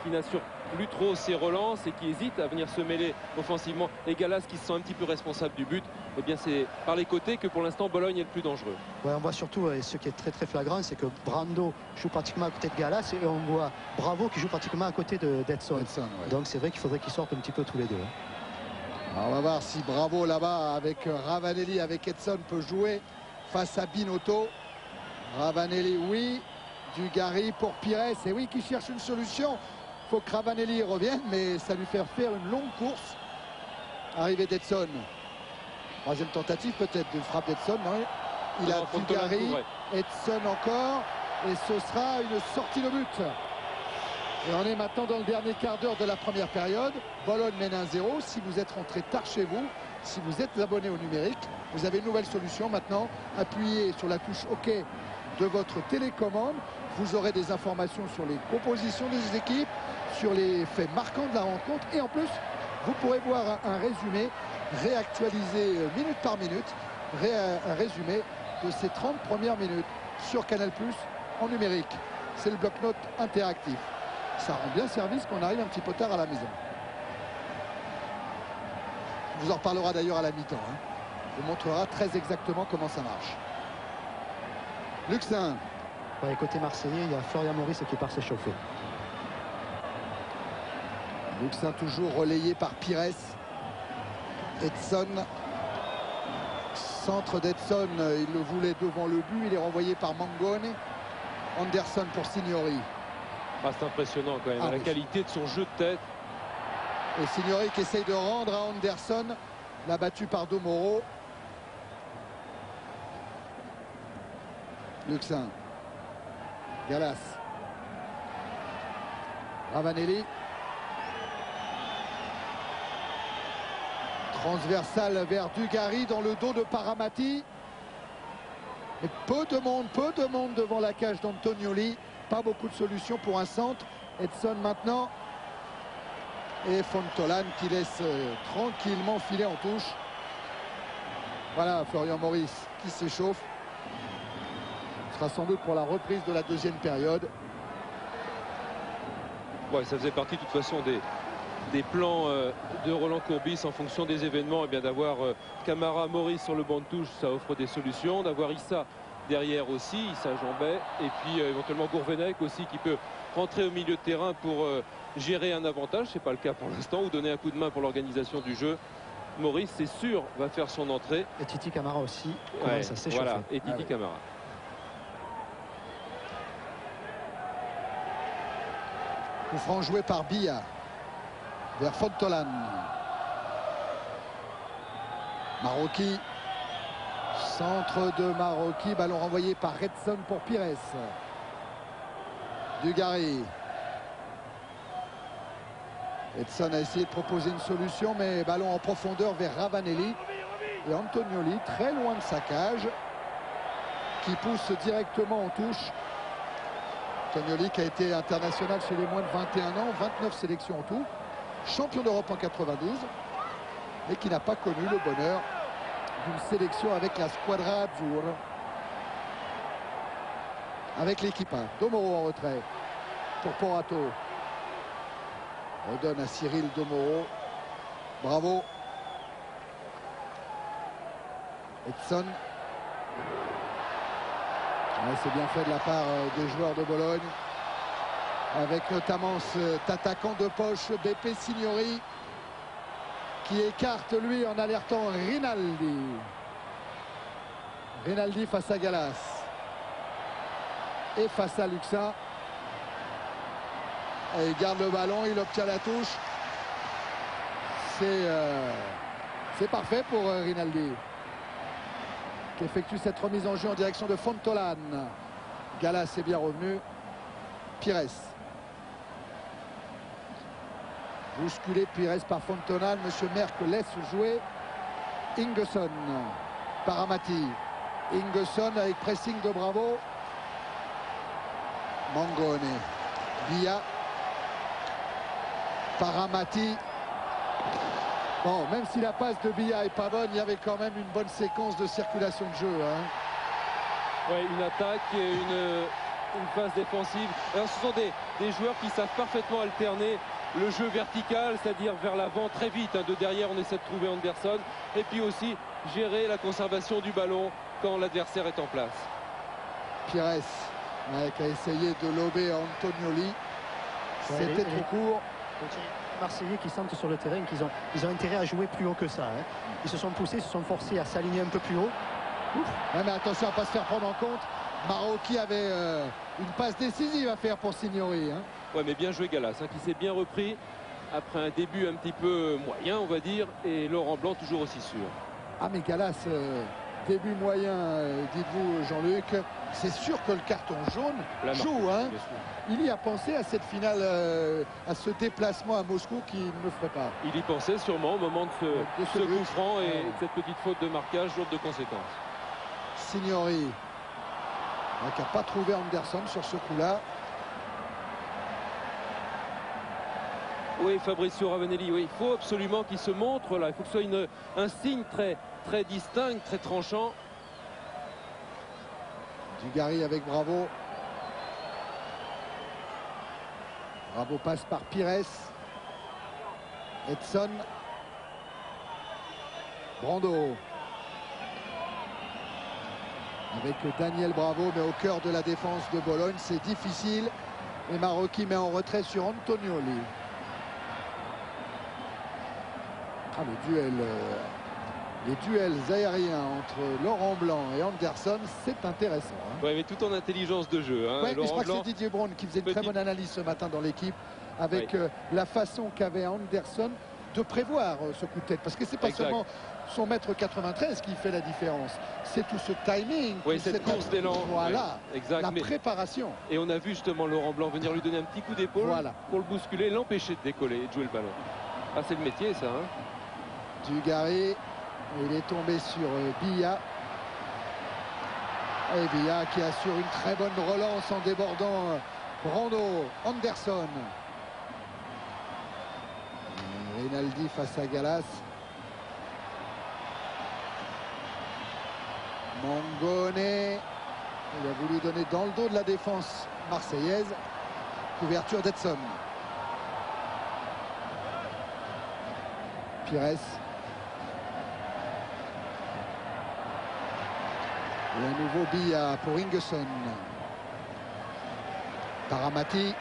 qui n'assure plus trop ses relances et qui hésite à venir se mêler offensivement. Et Gallas qui se sent un petit peu responsable du but. Eh bien, c'est par les côtés que pour l'instant Bologne est le plus dangereux. Ouais, on voit surtout, et ce qui est très flagrant, c'est que Brando joue pratiquement à côté de Gallas et on voit Bravo qui joue pratiquement à côté d'Edson. Ouais. Donc c'est vrai qu'il faudrait qu'ils sortent un petit peu tous les deux. Alors on va voir si Bravo là-bas avec Ravanelli, avec Edson peut jouer face à Binotto. Ravanelli, oui. Dugarry pour Pires. Et oui, qui cherche une solution. Il faut que Ravanelli revienne, mais ça lui fait faire une longue course. Arrivée d'Edson. Troisième tentative peut-être de frappe d'Edson. Non, il a Dugarry. Edson encore. Et ce sera une sortie de but. Et on est maintenant dans le dernier quart d'heure de la première période. Bologne mène 1-0. Si vous êtes rentré tard chez vous, si vous êtes abonné au numérique, vous avez une nouvelle solution maintenant. Appuyez sur la touche OK de votre télécommande. Vous aurez des informations sur les compositions des équipes, sur les faits marquants de la rencontre. Et en plus, vous pourrez voir un résumé réactualisé minute par minute. Un résumé de ces 30 premières minutes sur Canal+ en numérique. C'est le bloc-notes interactif. Ça rend bien service qu'on arrive un petit peu tard à la maison. On vous en reparlera d'ailleurs à la mi-temps. On vous montrera très exactement comment ça marche. Luxin. Ouais, côté marseillais, il y a Florian Maurice qui part s'échauffer. Luxin toujours relayé par Pires. Edson. Centre d'Edson, il le voulait devant le but. Il est renvoyé par Mangone. Anderson pour Signori. Ah, c'est impressionnant quand même, la qualité de son jeu de tête. Et Signori qui essaye de rendre à Anderson, l'a battu par Domoro. Luxin. Gallas. Ravanelli. Transversal vers Dugarry dans le dos de Paramati. Et peu de monde devant la cage d'Antonioli. Pas beaucoup de solutions pour un centre. Edson maintenant. Et Fontolan qui laisse tranquillement filer en touche. Voilà Florian Maurice qui s'échauffe. Ce sera sans doute pour la reprise de la deuxième période. Ouais, ça faisait partie de toute façon des plans de Roland Courbis en fonction des événements. Et bien d'avoir Camara, Maurice sur le banc de touche, ça offre des solutions. D'avoir Issa derrière aussi, Issa Jambet. Et puis éventuellement Gourvenec aussi qui peut rentrer au milieu de terrain pour gérer un avantage. C'est pas le cas pour l'instant. Ou donner un coup de main pour l'organisation du jeu. Maurice, c'est sûr, va faire son entrée. Et Titi Camara aussi commence à s'échauffer. Voilà, et Titi Camara. Coup franc joué par Bia vers Fontolan. Marocchi. Centre de Marocchi. Ballon renvoyé par Edson pour Pires. Dugarry. Edson a essayé de proposer une solution, mais ballon en profondeur vers Ravanelli. Et Antonioli, très loin de sa cage, qui pousse directement en touche. Antonioli qui a été international chez les moins de 21 ans, 29 sélections en tout. Champion d'Europe en 92, et qui n'a pas connu le bonheur d'une sélection avec la Squadra Azzurra. Avec l'équipe 1. Domoro en retrait pour Porato. On donne à Cyril Domoro. Bravo. Edson. Ouais, c'est bien fait de la part des joueurs de Bologne. Avec notamment cet attaquant de poche, Beppe Signori, qui écarte lui en alertant Rinaldi. Rinaldi face à Gallas. Et face à Luxin. Et il garde le ballon, il obtient la touche. C'est parfait pour Rinaldi, qui effectue cette remise en jeu en direction de Fontolan. Gallas est bien revenu. Pires. Bousculé Pires par Fontolan. Monsieur Merck laisse jouer Ingesson. Paramati. Ingesson avec pressing de Bravo. Mangone. Bia. Paramati. Bon, même si la passe de Bia est pas bonne, il y avait quand même une bonne séquence de circulation de jeu. Hein. Ouais, une attaque et une phase défensive. Alors, ce sont des joueurs qui savent parfaitement alterner le jeu vertical, c'est-à-dire vers l'avant très vite. Hein. De derrière, on essaie de trouver Anderson. Et puis aussi gérer la conservation du ballon quand l'adversaire est en place. Pires qui a essayé de lober Antonioli. C'était trop court. Marseillais qui sentent sur le terrain qu'ils ont intérêt à jouer plus haut que ça. Hein. Ils se sont poussés, se sont forcés à s'aligner un peu plus haut. Ouais, mais attention à ne pas se faire prendre en compte. Maroki avait une passe décisive à faire pour Signori. Hein. Ouais, mais bien joué Gallas, hein, qui s'est bien repris après un début un petit peu moyen, on va dire, et Laurent Blanc toujours aussi sûr. Ah, mais Gallas, début moyen, dites-vous Jean-Luc, c'est sûr que le carton jaune joue. Hein. Il y a pensé à cette finale, à ce déplacement à Moscou qui ne le ferait pas. Il y pensait sûrement au moment de ce coup franc et de cette petite faute de marquage, lourde de conséquences. Signori, qui n'a pas trouvé Anderson sur ce coup-là. Oui, Fabrizio Ravanelli, oui, il faut absolument qu'il se montre là. Il faut que ce soit un signe très distinct, très tranchant. Dugarry avec Bravo. Bravo passe par Pires. Edson. Brando. Avec Daniel Bravo, mais au cœur de la défense de Bologne, c'est difficile. Et Maroki met en retrait sur Antonioli. Ah, les duels aériens entre Laurent Blanc et Anderson, c'est intéressant. Hein. Oui, mais tout en intelligence de jeu. Hein. Ouais, je crois que c'est Didier Braun qui faisait une très bonne analyse ce matin dans l'équipe avec la façon qu'avait Anderson de prévoir ce coup de tête. Parce que c'est pas seulement son mètre 93 qui fait la différence. C'est tout ce timing. Oui, cette course d'élan. Voilà, exact, la préparation. Et on a vu justement Laurent Blanc venir lui donner un petit coup d'épaule pour le bousculer, l'empêcher de décoller et de jouer le ballon. Ah, c'est le métier, ça. Hein. Dugarry, il est tombé sur Bia. Et Bia qui assure une très bonne relance en débordant Brando. Anderson. Rinaldi face à Gallas. Mangone. Il a voulu donner dans le dos de la défense marseillaise. Couverture d'Edson. Pires. Et un nouveau Bia pour Ingesson. Paramati.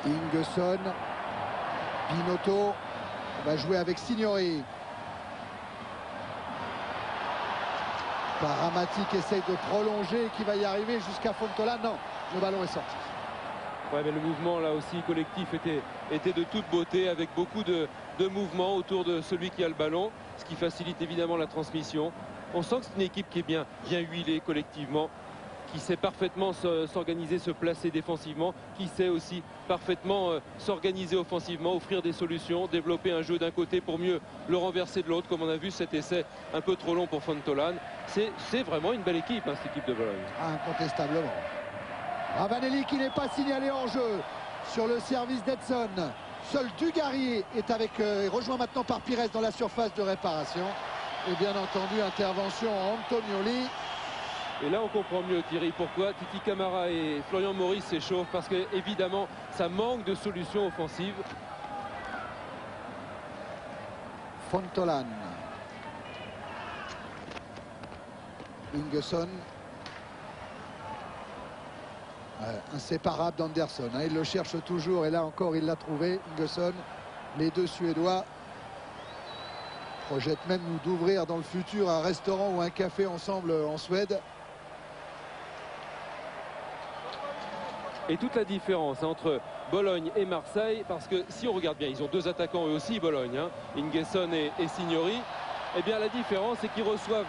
Ingesson. Binotto va jouer avec Signori. Paramati qui essaye de prolonger, qui va y arriver jusqu'à Fontolan. Non, le ballon est sorti. Ouais, mais le mouvement là aussi collectif était de toute beauté, avec beaucoup de mouvements autour de celui qui a le ballon, ce qui facilite évidemment la transmission. On sent que c'est une équipe qui est bien huilée collectivement, qui sait parfaitement s'organiser, se placer défensivement, qui sait aussi parfaitement s'organiser offensivement, offrir des solutions, développer un jeu d'un côté pour mieux le renverser de l'autre, comme on a vu cet essai un peu trop long pour Fontolan. C'est vraiment une belle équipe, hein, cette équipe de Bologne. Incontestablement. Ravanelli qui n'est pas signalé en jeu sur le service d'Edson. Seul Dugarry est rejoint maintenant par Pires dans la surface de réparation. Et bien entendu, intervention Antonioli. Et là, on comprend mieux, Thierry, pourquoi Titi Camara et Florian Maurice s'échauffent. Parce que, évidemment, ça manque de solutions offensives. Fontolan. Ingesson. Inséparable d'Anderson. Hein. Il le cherche toujours et là encore, il l'a trouvé. Ingesson. Les deux Suédois projettent même d'ouvrir dans le futur un restaurant ou un café ensemble en Suède. Et toute la différence entre Bologne et Marseille, parce que si on regarde bien, ils ont deux attaquants eux aussi, Bologne, hein, Ingesson et Signori. Eh bien la différence, c'est qu'ils reçoivent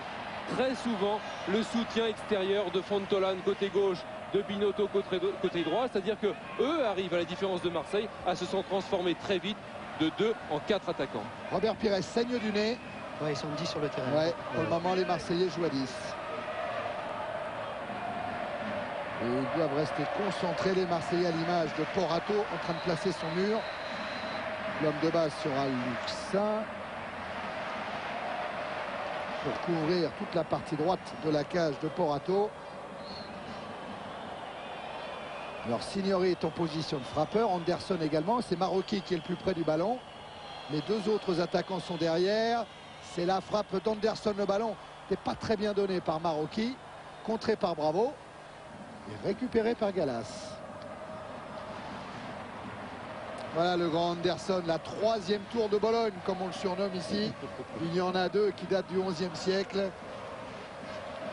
très souvent le soutien extérieur de Fontolan côté gauche de Binotto côté droit, c'est-à-dire que eux arrivent, à la différence de Marseille, à se sont transformés très vite de 2 en 4 attaquants. Robert Pires saigne du nez. Ouais, ils sont 10 sur le terrain. Ouais, pour le moment, les Marseillais jouent à 10. Et ils doivent rester concentrés, les Marseillais, à l'image de Porato, en train de placer son mur. L'homme de base sera Luxin, pour couvrir toute la partie droite de la cage de Porato. Alors Signori est en position de frappeur, Anderson également, c'est Marocchi qui est le plus près du ballon. Les deux autres attaquants sont derrière. C'est la frappe d'Anderson, le ballon n'est pas très bien donné par Marocchi, contré par Bravo et récupéré par Gallas. Voilà le grand Anderson, la 3e tour de Bologne, comme on le surnomme ici. Il y en a 2 qui datent du XIe siècle,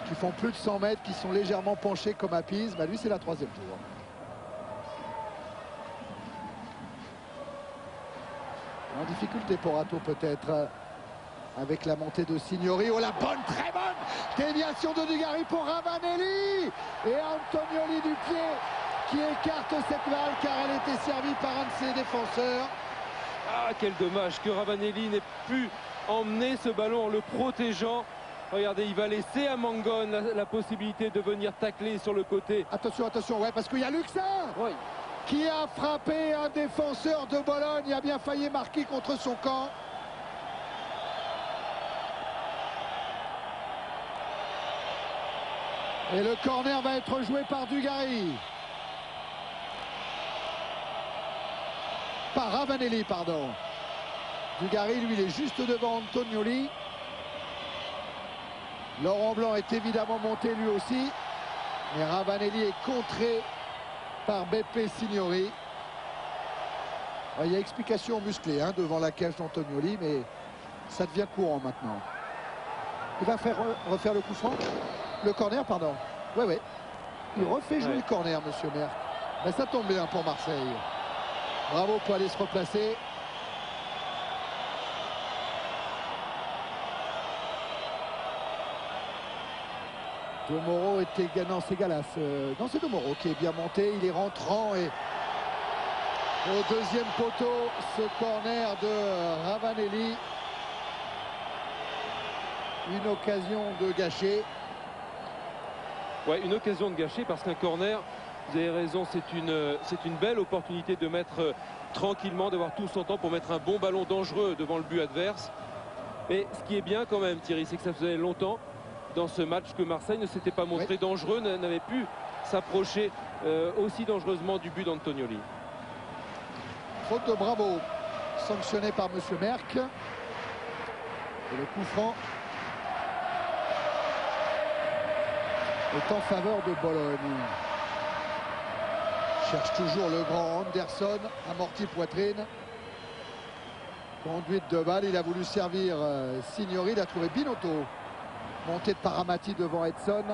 qui font plus de 100 mètres, qui sont légèrement penchés comme à Pise. Bah, lui, c'est la 3e tour. En difficulté Porato peut-être, avec la montée de Signori. Oh, la bonne, très bonne déviation de Dugarry pour Ravanelli. Et Antonioli du pied qui écarte cette balle car elle était servie par un de ses défenseurs. Ah, quel dommage que Ravanelli n'ait pu emmener ce ballon en le protégeant. Regardez, il va laisser à Mangon la possibilité de venir tacler sur le côté. Attention, attention, ouais, parce qu'il y a Luxin Oui. qui a frappé un défenseur de Bologne. Il a bien failli marquer contre son camp. Et le corner va être joué par Dugarry. Par Ravanelli, pardon. Dugarry, lui, il est juste devant Antonioli. Laurent Blanc est évidemment monté lui aussi. Mais Ravanelli est contré par Beppe Signori. Il y a explication musclée devant la cage d'Antonioli, mais ça devient courant maintenant. Il va refaire le coup franc. Le corner, pardon. Oui, oui. Il refait jouer le corner, monsieur Merck. Mais ça tombe bien pour Marseille. Bravo pour aller se replacer. Domoro était gagnant, c'est Gallas. Non, c'est Domoro qui est bien monté. Il est rentrant et au deuxième poteau, ce corner de Ravanelli. Une occasion de gâcher. Ouais, une occasion de gâcher parce qu'un corner, vous avez raison, c'est une belle opportunité de mettre tranquillement, d'avoir tout son temps pour mettre un bon ballon dangereux devant le but adverse. Et ce qui est bien quand même, Thierry, c'est que ça faisait longtemps dans ce match que Marseille ne s'était pas montré dangereux, n'avait pu s'approcher aussi dangereusement du but d'Antonioli. Faute de Bravo, sanctionné par monsieur Merck. Et le coup franc est en faveur de Bologne. Cherche toujours le grand Anderson, amorti poitrine. Conduite de balle, il a voulu servir Signori, il a trouvé Binotto. Montée de Paramati devant Edson.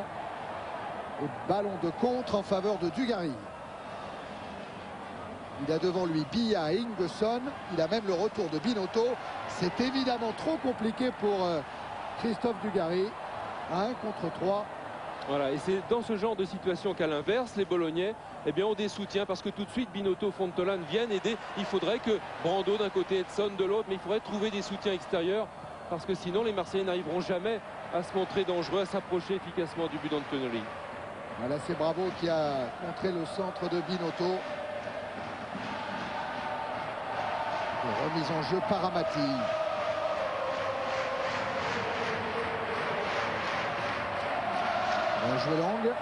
Et ballon de contre en faveur de Dugarry. Il a devant lui Billa et Ingesson. Il a même le retour de Binotto. C'est évidemment trop compliqué pour Christophe Dugarry. 1 contre 3. Voilà, et c'est dans ce genre de situation qu'à l'inverse, les Bolognais ont des soutiens parce que tout de suite Binotto, Fontolan viennent aider. Il faudrait que Brando d'un côté, Edson de l'autre, mais il faudrait trouver des soutiens extérieurs parce que sinon les Marseillais n'arriveront jamais à se montrer dangereux, à s'approcher efficacement du but d'Antonioli. Voilà, c'est Bravo qui a contré le centre de Binotto. Et remise en jeu par Amati. Bien joué Lang.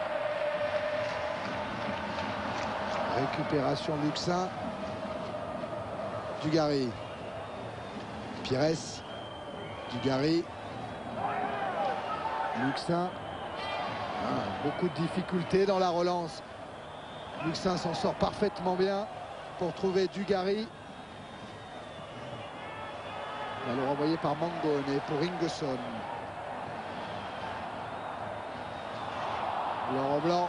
Récupération Luxin. Dugarry. Pires. Dugarry. Luxin. Beaucoup de difficultés dans la relance. Luxin s'en sort parfaitement bien pour trouver Dugarry. Alors envoyé par Mangone et pour Ingesson. Laurent Blanc.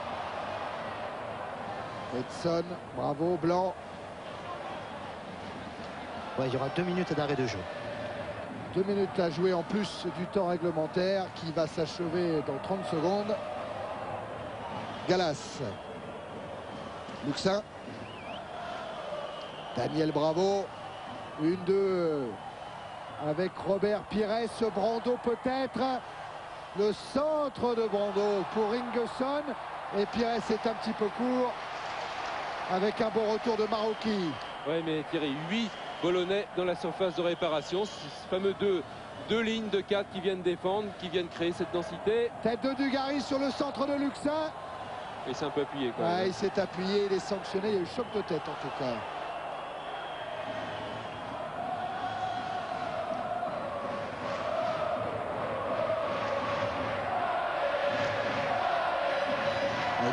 Edson, bravo Blanc. Ouais, il y aura 2 minutes d'arrêt de jeu. 2 minutes à jouer en plus du temps réglementaire qui va s'achever dans 30 secondes. Gallas. Luxin. Daniel Bravo. 1-2 avec Robert Pires. Brando peut-être. Le centre de Brando pour Ingesson. Et Pires est un petit peu court avec un bon retour de Marocchi. Oui, mais Thierry, 8 Bologais dans la surface de réparation. Ce fameux deux lignes de 4 qui viennent défendre, qui viennent créer cette densité. Tête de Dugarry sur le centre de Luxin. Et c'est un peu appuyé quand même. Il s'est appuyé, il est sanctionné. Il y a eu choc de tête en tout cas.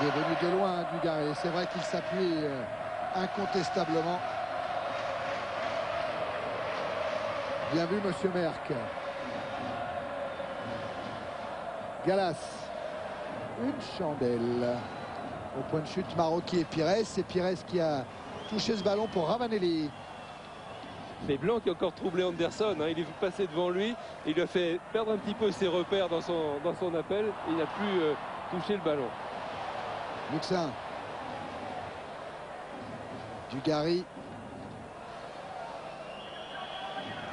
Il est venu de loin, Dugarry. C'est vrai qu'il s'appuie incontestablement. Bien vu, monsieur Merck. Gallas. Une chandelle. Au point de chute, Marocchi et Pires. C'est Pires qui a touché ce ballon pour Ravanelli. C'est Blanc qui a encore troublé Anderson. Il est passé devant lui. Il lui a fait perdre un petit peu ses repères dans son appel. Il n'a plus touché le ballon. Luxin. Dugarry.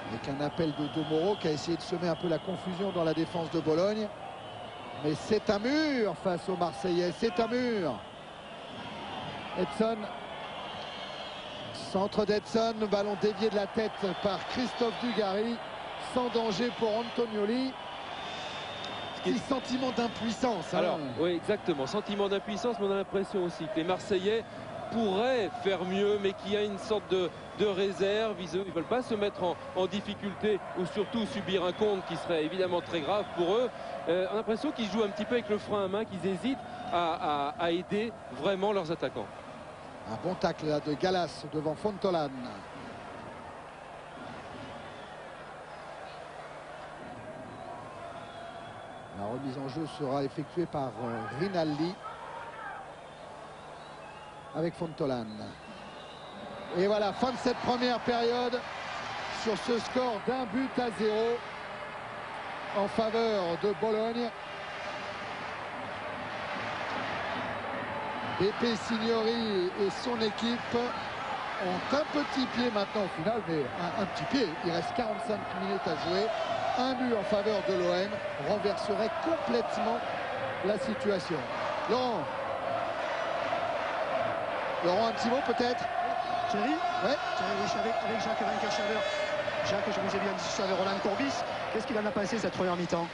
Avec un appel de Domoro qui a essayé de semer un peu la confusion dans la défense de Bologne. Mais c'est un mur face aux Marseillais. C'est un mur. Edson. Centre d'Edson. Ballon dévié de la tête par Christophe Dugarry. Sans danger pour Antonioli. Petit sentiment d'impuissance. Alors, oui, exactement. Sentiment d'impuissance, mais on a l'impression aussi que les Marseillais pourraient faire mieux, mais qu'il y a une sorte de réserve. Ils ne veulent pas se mettre en difficulté ou surtout subir un compte qui serait évidemment très grave pour eux. On a l'impression qu'ils jouent un petit peu avec le frein à main, qu'ils hésitent à aider vraiment leurs attaquants. Un bon tacle là de Gallas devant Fontolan. La remise en jeu sera effectuée par Rinaldi avec Fontolan. Et voilà, fin de cette première période sur ce score d'1-0 en faveur de Bologne. Beppe Signori et son équipe ont un petit pied maintenant au final, mais un petit pied. Il reste 45 minutes à jouer. Un but en faveur de l'OM renverserait complètement la situation. Laurent, un petit mot peut-être. Thierry, ouais. Thierry, oui, je suis avec Jacques Vainqueur-Chaleur. Jacques, je vous ai bien dit, je suis avec Roland Courbis. Qu'est-ce qu'il en a pensé cette première mi-temps?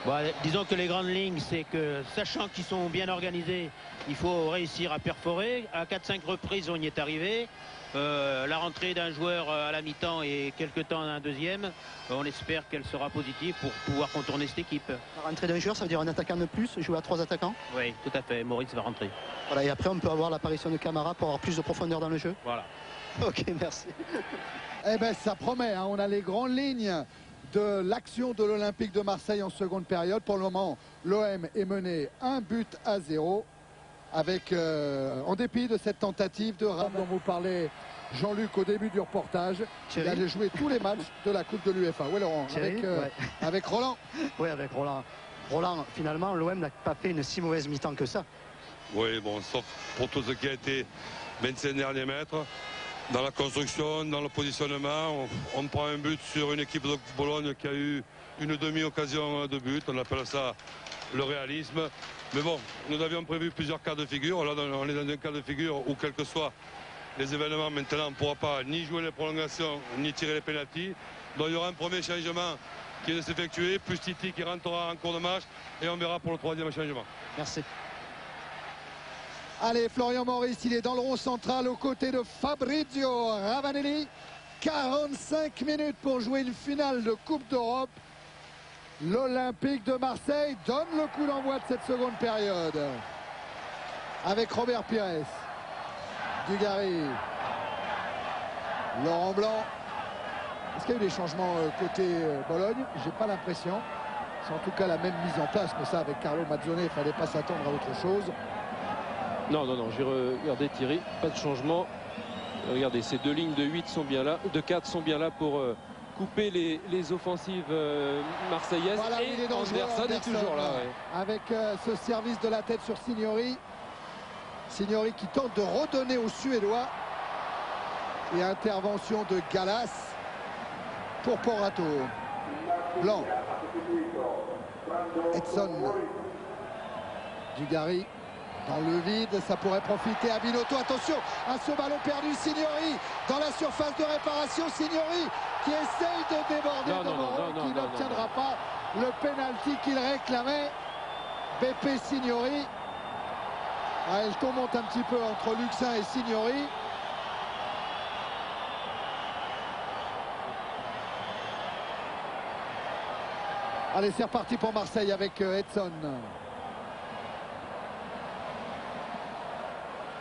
Bon, disons que les grandes lignes, c'est que sachant qu'ils sont bien organisés, il faut réussir à perforer. À 4-5 reprises, on y est arrivé. La rentrée d'un joueur à la mi-temps et quelques temps d'un deuxième, on espère qu'elle sera positive pour pouvoir contourner cette équipe. La rentrée d'un joueur, ça veut dire un attaquant de plus, jouer à 3 attaquants? Oui, tout à fait. Maurice va rentrer. Voilà, et après, on peut avoir l'apparition de Camara pour avoir plus de profondeur dans le jeu? Voilà. Ok, merci. Eh bien, ça promet. Hein. On a les grandes lignes de l'action de l'Olympique de Marseille en seconde période. Pour le moment, l'OM est mené 1-0 avec, en dépit de cette tentative de ram dont vous parlez, Jean-Luc, au début du reportage. Thierry. Il a joué tous les matchs de la Coupe de l'UEFA. Oui, Laurent, Thierry, avec Roland. Oui, avec Roland. Roland, finalement, l'OM n'a pas fait une si mauvaise mi-temps que ça. Oui, bon, sauf pour tout ce qui a été 25 derniers mètres. Dans la construction, dans le positionnement, on prend un but sur une équipe de Bologne qui a eu une demi-occasion de but. On appelle ça le réalisme. Mais bon, nous avions prévu plusieurs cas de figure. Là, on est dans un cas de figure où, quels que soient les événements, maintenant, on ne pourra pas ni jouer les prolongations, ni tirer les pénaltys. Donc, il y aura un premier changement qui va s'effectuer, plus Titi qui rentrera en cours de match, et on verra pour le troisième changement. Merci. Allez, Florian Maurice, il est dans le rond central aux côtés de Fabrizio Ravanelli. 45 minutes pour jouer une finale de Coupe d'Europe. L'Olympique de Marseille donne le coup d'envoi de cette seconde période. Avec Robert Pires. Dugarry. Laurent Blanc. Est-ce qu'il y a eu des changements côté Bologne? J'ai pas l'impression. C'est en tout cas la même mise en place, mais ça avec Carlo Mazzone, il ne fallait pas s'attendre à autre chose. Non, j'ai regardé Thierry, pas de changement. Regardez, ces deux lignes de 8 sont bien là, de 4 sont bien là pour couper les offensives marseillaises. Voilà, et il est dangereux, Anderson est toujours là. Ouais. Avec ce service de la tête sur Signori. Signori qui tente de redonner aux Suédois. Et intervention de Gallas pour Porato. Blanc. Edson. Dugarry dans le vide, ça pourrait profiter à Binotto. Attention à ce ballon perdu. Signori dans la surface de réparation. Signori qui essaye de déborder Domoro, qui n'obtiendra pas le pénalty qu'il réclamait. BP Signori. Ah, elle tourmente un petit peu entre Luxin et Signori. Allez, c'est reparti pour Marseille avec Edson.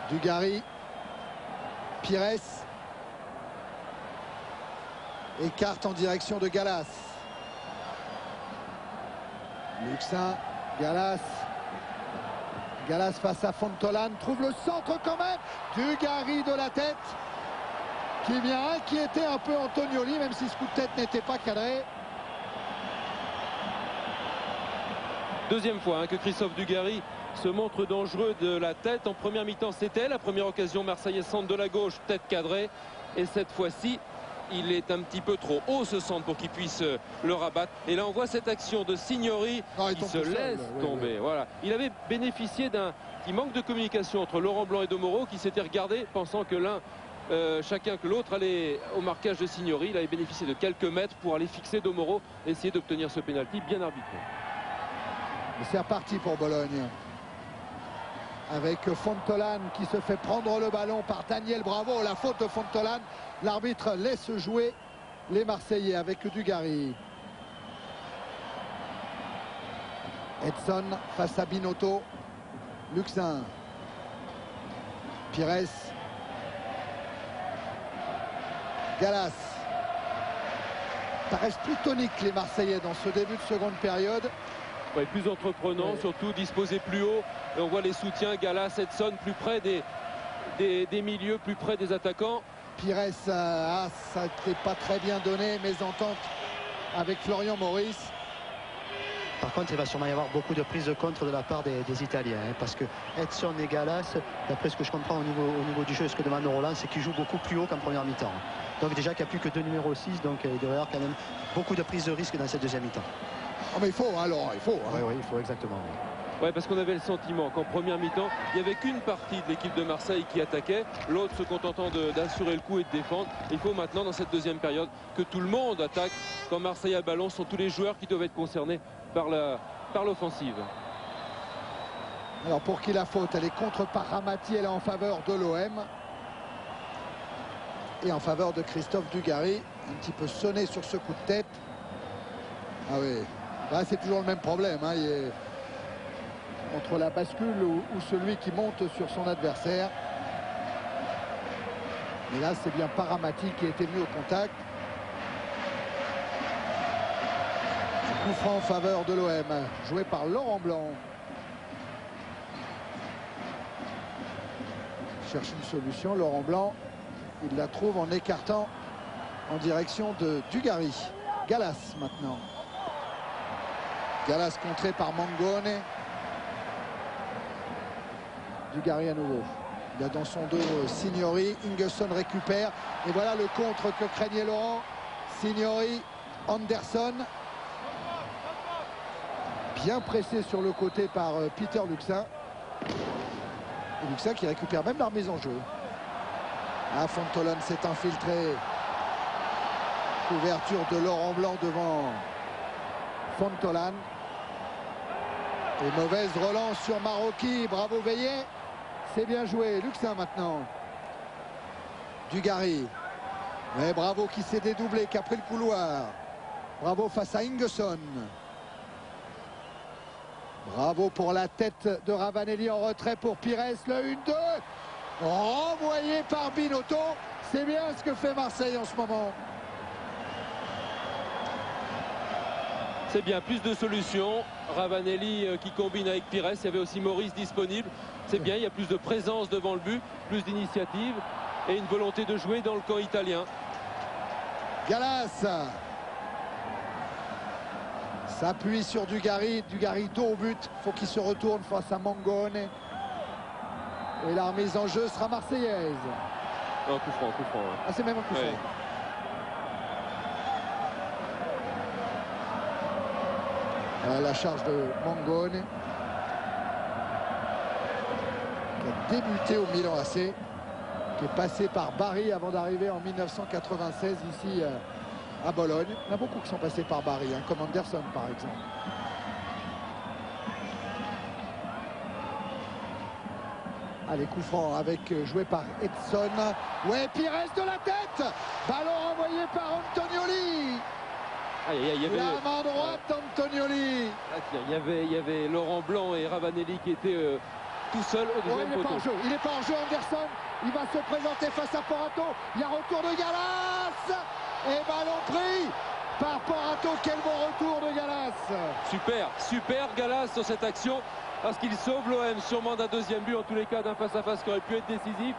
Dugarry. Pires. Écarte en direction de Gallas. Luxin. Gallas. Gallas face à Fontolan. Trouve le centre quand même. Dugarry de la tête. Qui vient inquiéter un peu Antonioli, même si ce coup de tête n'était pas cadré. Deuxième fois que Christophe Dugarry se montre dangereux de la tête. En première mi-temps, c'était la première occasion marseillaise, centre de la gauche, tête cadrée. Et cette fois-ci, il est un petit peu trop haut ce centre pour qu'il puisse le rabattre. Et là, on voit cette action de Signori qui se laisse tomber. Oui. Voilà. Il avait bénéficié d'un petit manque de communication entre Laurent Blanc et Domoro qui s'étaient regardés pensant que l'un, chacun que l'autre allait au marquage de Signori. Il avait bénéficié de quelques mètres pour aller fixer Domoro, essayer d'obtenir ce pénalty bien arbitré. C'est reparti pour Bologne. Avec Fontolan qui se fait prendre le ballon par Daniel Bravo. La faute de Fontolan. L'arbitre laisse jouer les Marseillais avec Dugarry. Edson face à Binotto. Luxin. Pires. Gallas. Ça reste plus tonique les Marseillais dans ce début de seconde période. Ouais, plus entreprenant, surtout disposé plus haut. Et on voit les soutiens, Gallas, Edson, plus près des milieux, plus près des attaquants. Pires, ça n'était pas très bien donné, mésentente avec Florian Maurice. Par contre, il va sûrement y avoir beaucoup de prises de contre de la part des Italiens. Parce que Edson et Gallas, d'après ce que je comprends au niveau du jeu, ce que demande Roland, c'est qu'ils jouent beaucoup plus haut qu'en première mi-temps. Donc déjà qu'il n'y a plus que 2 numéros 6, donc il devrait y avoir quand même beaucoup de prises de risque dans cette deuxième mi-temps. Oh mais il faut alors, il faut. Hein. Oui, il faut exactement. Ouais, parce qu'on avait le sentiment qu'en première mi-temps, il n'y avait qu'une partie de l'équipe de Marseille qui attaquait, l'autre se contentant d'assurer le coup et de défendre. Il faut maintenant, dans cette deuxième période, que tout le monde attaque. Quand Marseille a le ballon, ce sont tous les joueurs qui doivent être concernés par l'offensive. Alors pour qui la faute? Elle est contre Paramati, elle est en faveur de l'OM. Et en faveur de Christophe Dugarry. Un petit peu sonné sur ce coup de tête. Ah oui, là c'est toujours le même problème. Hein. Il est entre la bascule ou celui qui monte sur son adversaire. Et là c'est bien Paramati qui était venu au contact. Coup franc en faveur de l'OM, joué par Laurent Blanc. Il cherche une solution, Laurent Blanc. Il la trouve en écartant en direction de Dugarry. Gallas maintenant. Gallas contré par Mangone. Dugarry à nouveau. Il a dans son dos Signori. Ingesson récupère. Et voilà le contre que craignait Laurent. Signori, Anderson. Bien pressé sur le côté par Peter Luxin. Et Luxin qui récupère même la remise en jeu. Ah, Fontolan s'est infiltré. Couverture de Laurent Blanc devant Fontolan. Et mauvaise relance sur Marocchi. Bravo Veillet. C'est bien joué. Luxin maintenant. Dugarry. Mais Bravo qui s'est dédoublé, qui a pris le couloir. Bravo face à Ingesson. Bravo pour la tête de Ravanelli en retrait pour Pires. Le 1-2. Renvoyé par Binotto. C'est bien ce que fait Marseille en ce moment. C'est bien, plus de solutions. Ravanelli qui combine avec Pires. Il y avait aussi Maurice disponible. C'est bien, il y a plus de présence devant le but, plus d'initiative et une volonté de jouer dans le camp italien. Gallas s'appuie sur Dugarry. Dugarry dos au but. Il faut qu'il se retourne face à Mangone. Et la remise en jeu sera marseillaise. Non, coup franc, coup franc. Ouais. Ah, c'est même un coup franc. Ouais. La charge de Mangone, qui a débuté au Milan AC, qui est passé par Bari avant d'arriver en 1996 ici à Bologne. Il y en a beaucoup qui sont passés par Bari, hein, comme Anderson par exemple. Allez, coup franc joué par Edson. Ouais, Pires de la tête. Ballon envoyé par Antonioli. Il y avait... La main droite d'Antonioli. Ah, tiens, il y avait Laurent Blanc et Ravanelli qui étaient tout seuls au deuxième poteau. Il n'est pas en jeu, Anderson. Il va se présenter face à Porato. Il y a retour de Gallas. Et ballon pris par Porato. Quel bon retour de Gallas. Super Gallas sur cette action. Parce qu'il sauve l'OM sûrement d'un deuxième but, en tous les cas d'un face-à-face qui aurait pu être décisif.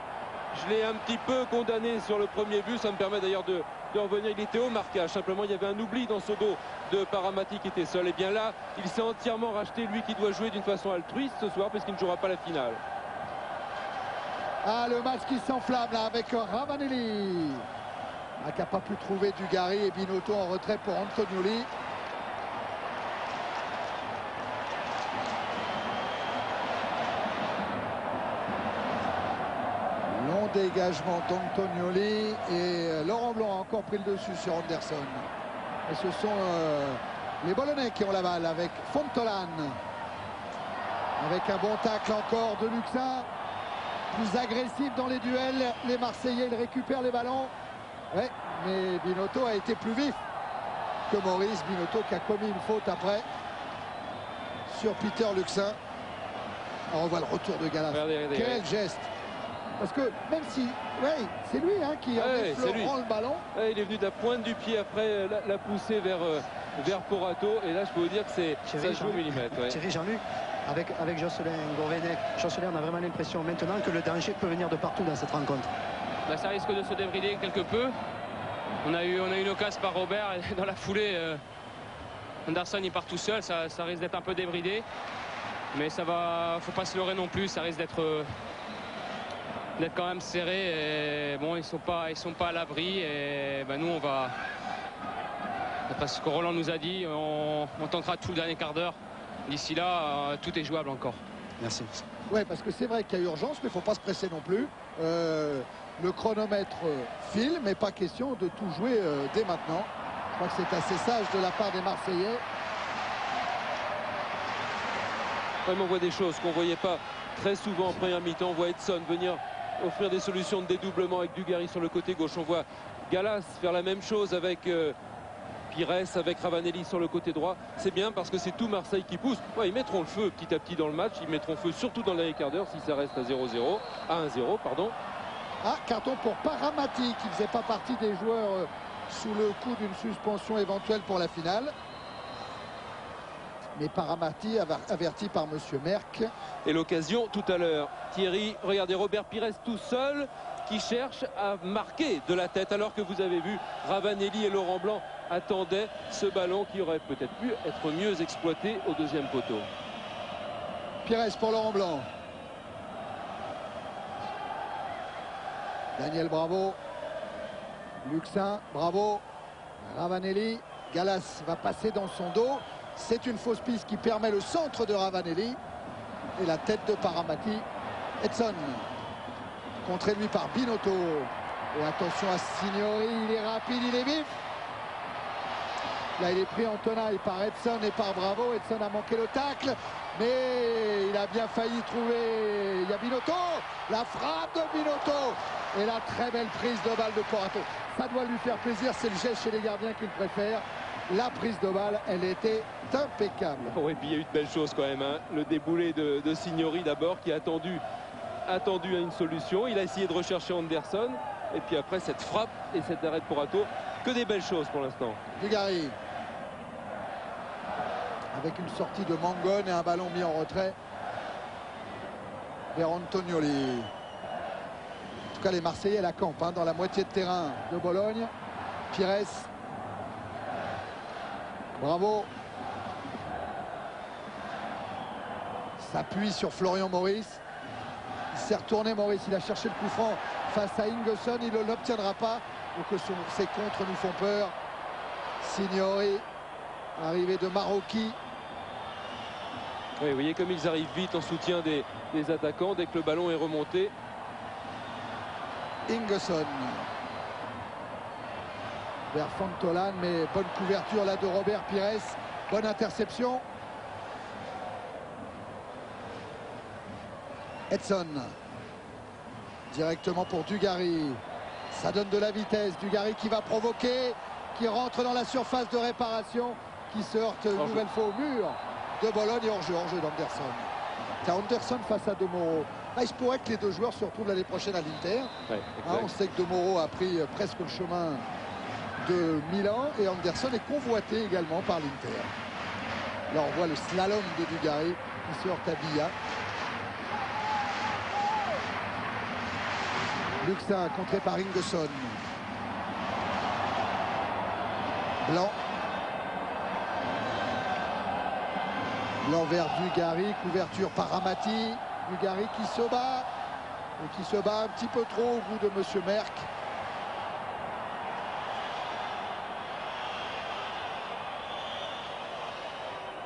Je l'ai un petit peu condamné sur le premier but, ça me permet d'ailleurs de revenir. Il était au marquage, simplement il y avait un oubli dans ce dos de Paramati qui était seul. Et bien là, il s'est entièrement racheté, lui qui doit jouer d'une façon altruiste ce soir, puisqu'il ne jouera pas la finale. Ah, le match qui s'enflamme là avec Ravanelli. Qui n'a pas pu trouver Dugarry et Binotto en retrait pour Antonioli. Long dégagement d'Antonioli et Laurent Blanc a encore pris le dessus sur Anderson. Et ce sont les Bolonais qui ont la balle avec Fontolan. Avec un bon tacle encore de Luxin. Plus agressif dans les duels. Les Marseillais, ils récupèrent les ballons. Ouais, mais Binotto a été plus vif que Maurice. Binotto qui a commis une faute après sur Peter Luxin. Alors on voit le retour de Gallas. Regardez, Quel geste! Parce que même si, ouais, c'est lui hein, qui a effleurant le ballon. Ouais, il est venu de la pointe du pied après la poussée vers Porato. Et là, je peux vous dire que ça joue au millimètre. Ouais. Thierry Jean-Luc, avec Jocelyn Gourvenec. Jocelyn, on a vraiment l'impression maintenant que le danger peut venir de partout dans cette rencontre. Là, ça risque de se débrider quelque peu. On a eu une occasion par Robert et dans la foulée, Anderson il part tout seul. Ça risque d'être un peu débridé. Mais ça va, faut pas se leurrer non plus. Ça risque d'être quand même serré. Et bon, ils sont pas à l'abri. Et ben, nous, on va, d'après ce que Roland nous a dit, on tentera tout le dernier quart d'heure. D'ici là, tout est jouable encore. Merci. Ouais, parce que c'est vrai qu'il y a urgence, mais il ne faut pas se presser non plus. Le chronomètre file, mais pas question de tout jouer dès maintenant. Je crois que c'est assez sage de la part des Marseillais. On voit des choses qu'on ne voyait pas très souvent en première mi-temps. On voit Edson venir offrir des solutions de dédoublement avec Dugarry sur le côté gauche. On voit Gallas faire la même chose avec Pires, avec Ravanelli sur le côté droit. C'est bien parce que c'est tout Marseille qui pousse. Ouais, ils mettront le feu petit à petit dans le match. Ils mettront le feu surtout dans le dernier quart d'heure si ça reste à 0-0, à 1-0, pardon. Ah, carton pour Paramati qui ne faisait pas partie des joueurs sous le coup d'une suspension éventuelle pour la finale. Mais Paramati averti par Monsieur Merck. Et l'occasion tout à l'heure. Thierry, regardez Robert Pires tout seul qui cherche à marquer de la tête alors que vous avez vu Ravanelli et Laurent Blanc attendaient ce ballon qui aurait peut-être pu être mieux exploité au deuxième poteau. Pires pour Laurent Blanc. Daniel Bravo. Luxin, Bravo. Ravanelli. Gallas va passer dans son dos. C'est une fausse piste qui permet le centre de Ravanelli. Et la tête de Paramati. Edson. Contré lui par Binotto. Et attention à Signori. Il est rapide, il est vif. Là, il est pris en tenaille par Edson et par Bravo. Edson a manqué le tacle. Mais il a bien failli trouver. Il y a Binotto. La frappe de Binotto. Et la très belle prise de balle de Porato. Ça doit lui faire plaisir. C'est le geste chez les gardiens qu'il préfère. La prise de balle, elle était impeccable. Oui, et puis il y a eu de belles choses quand même. Hein. Le déboulé de Signori d'abord qui a attendu à une solution. Il a essayé de rechercher Anderson. Et puis après cette frappe et cet arrêt de Porato. Que des belles choses pour l'instant. Dugarry. Avec une sortie de Mangone et un ballon mis en retrait vers Antonioli. En tout cas, les Marseillais la campent hein, dans la moitié de terrain de Bologne. Pires. Bravo. S'appuie sur Florian Maurice. s'est retourné, Maurice. Il a cherché le coup franc face à Ingesson. Il ne l'obtiendra pas. Donc ses contres nous font peur. Signori, arrivé de Marocchi. Oui, vous voyez comme ils arrivent vite en soutien des attaquants dès que le ballon est remonté. Ingesson. Vers Fontolan, mais bonne couverture là de Robert Pires. Bonne interception. Edson. Directement pour Dugarry. Ça donne de la vitesse. Dugarry qui va provoquer, qui rentre dans la surface de réparation, qui se heurte une nouvelle fois au mur de Bologne et hors-jeu d'Anderson. C'est Anderson face à De Moro. Là, il se pourrait que les deux joueurs se retrouvent l'année prochaine à l'Inter. Ouais, on sait que De Moro a pris presque le chemin de Milan et Anderson est convoité également par l'Inter. Là, on voit le slalom de Dugarry qui se heurte à Villa. Luxin contré par Ingesson. Blanc. Blanc vers Dugarry, couverture par Ramati. Dugarry qui se bat. Et qui se bat un petit peu trop au goût de Monsieur Merck.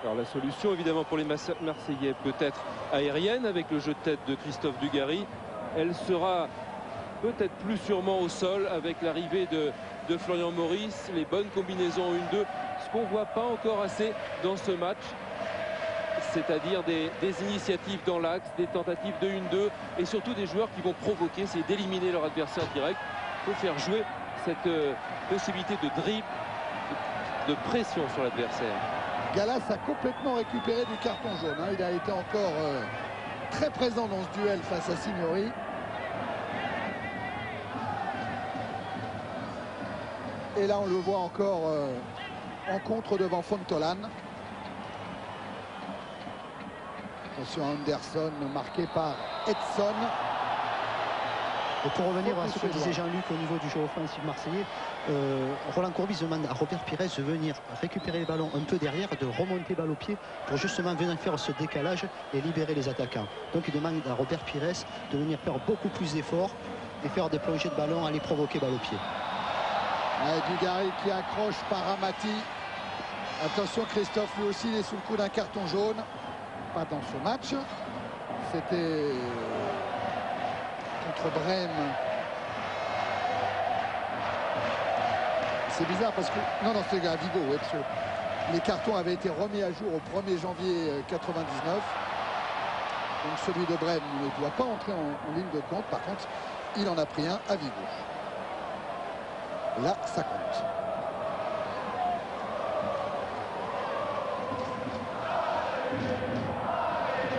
Alors la solution évidemment pour les Marseillais peut être aérienne avec le jeu de tête de Christophe Dugarry. Elle sera peut-être plus sûrement au sol avec l'arrivée de Florian Maurice, les bonnes combinaisons 1-2, ce qu'on ne voit pas encore assez dans ce match, c'est-à-dire des initiatives dans l'axe, des tentatives de 1-2 et surtout des joueurs qui vont provoquer, c'est d'éliminer leur adversaire direct. Il faut faire jouer cette possibilité de dribble, de pression sur l'adversaire. Gallas a complètement récupéré du carton jaune. Il a été encore très présent dans ce duel face à Signori. Et là, on le voit encore en contre devant Fontolan. Attention à Anderson, marqué par Edson. Et pour revenir à ce que disait Jean-Luc au niveau du jeu offensif marseillais, Roland Courbis demande à Robert Pires de venir récupérer le ballon un peu derrière, de remonter balle au pied pour justement venir faire ce décalage et libérer les attaquants. Donc il demande à Robert Pires de venir faire beaucoup plus d'efforts et faire des plongées de ballon, aller provoquer balle au pied. Dugarry qui accroche par Ramati. Attention, Christophe lui aussi il est sous le coup d'un carton jaune. Pas dans ce match. C'était contre Brême. C'est bizarre parce que... Non, c'était à Vigo, oui, parce que les cartons avaient été remis à jour au 1er janvier 99. Donc celui de Brême ne doit pas entrer en ligne de compte. Par contre, il en a pris un à Vigo. Là, ça compte.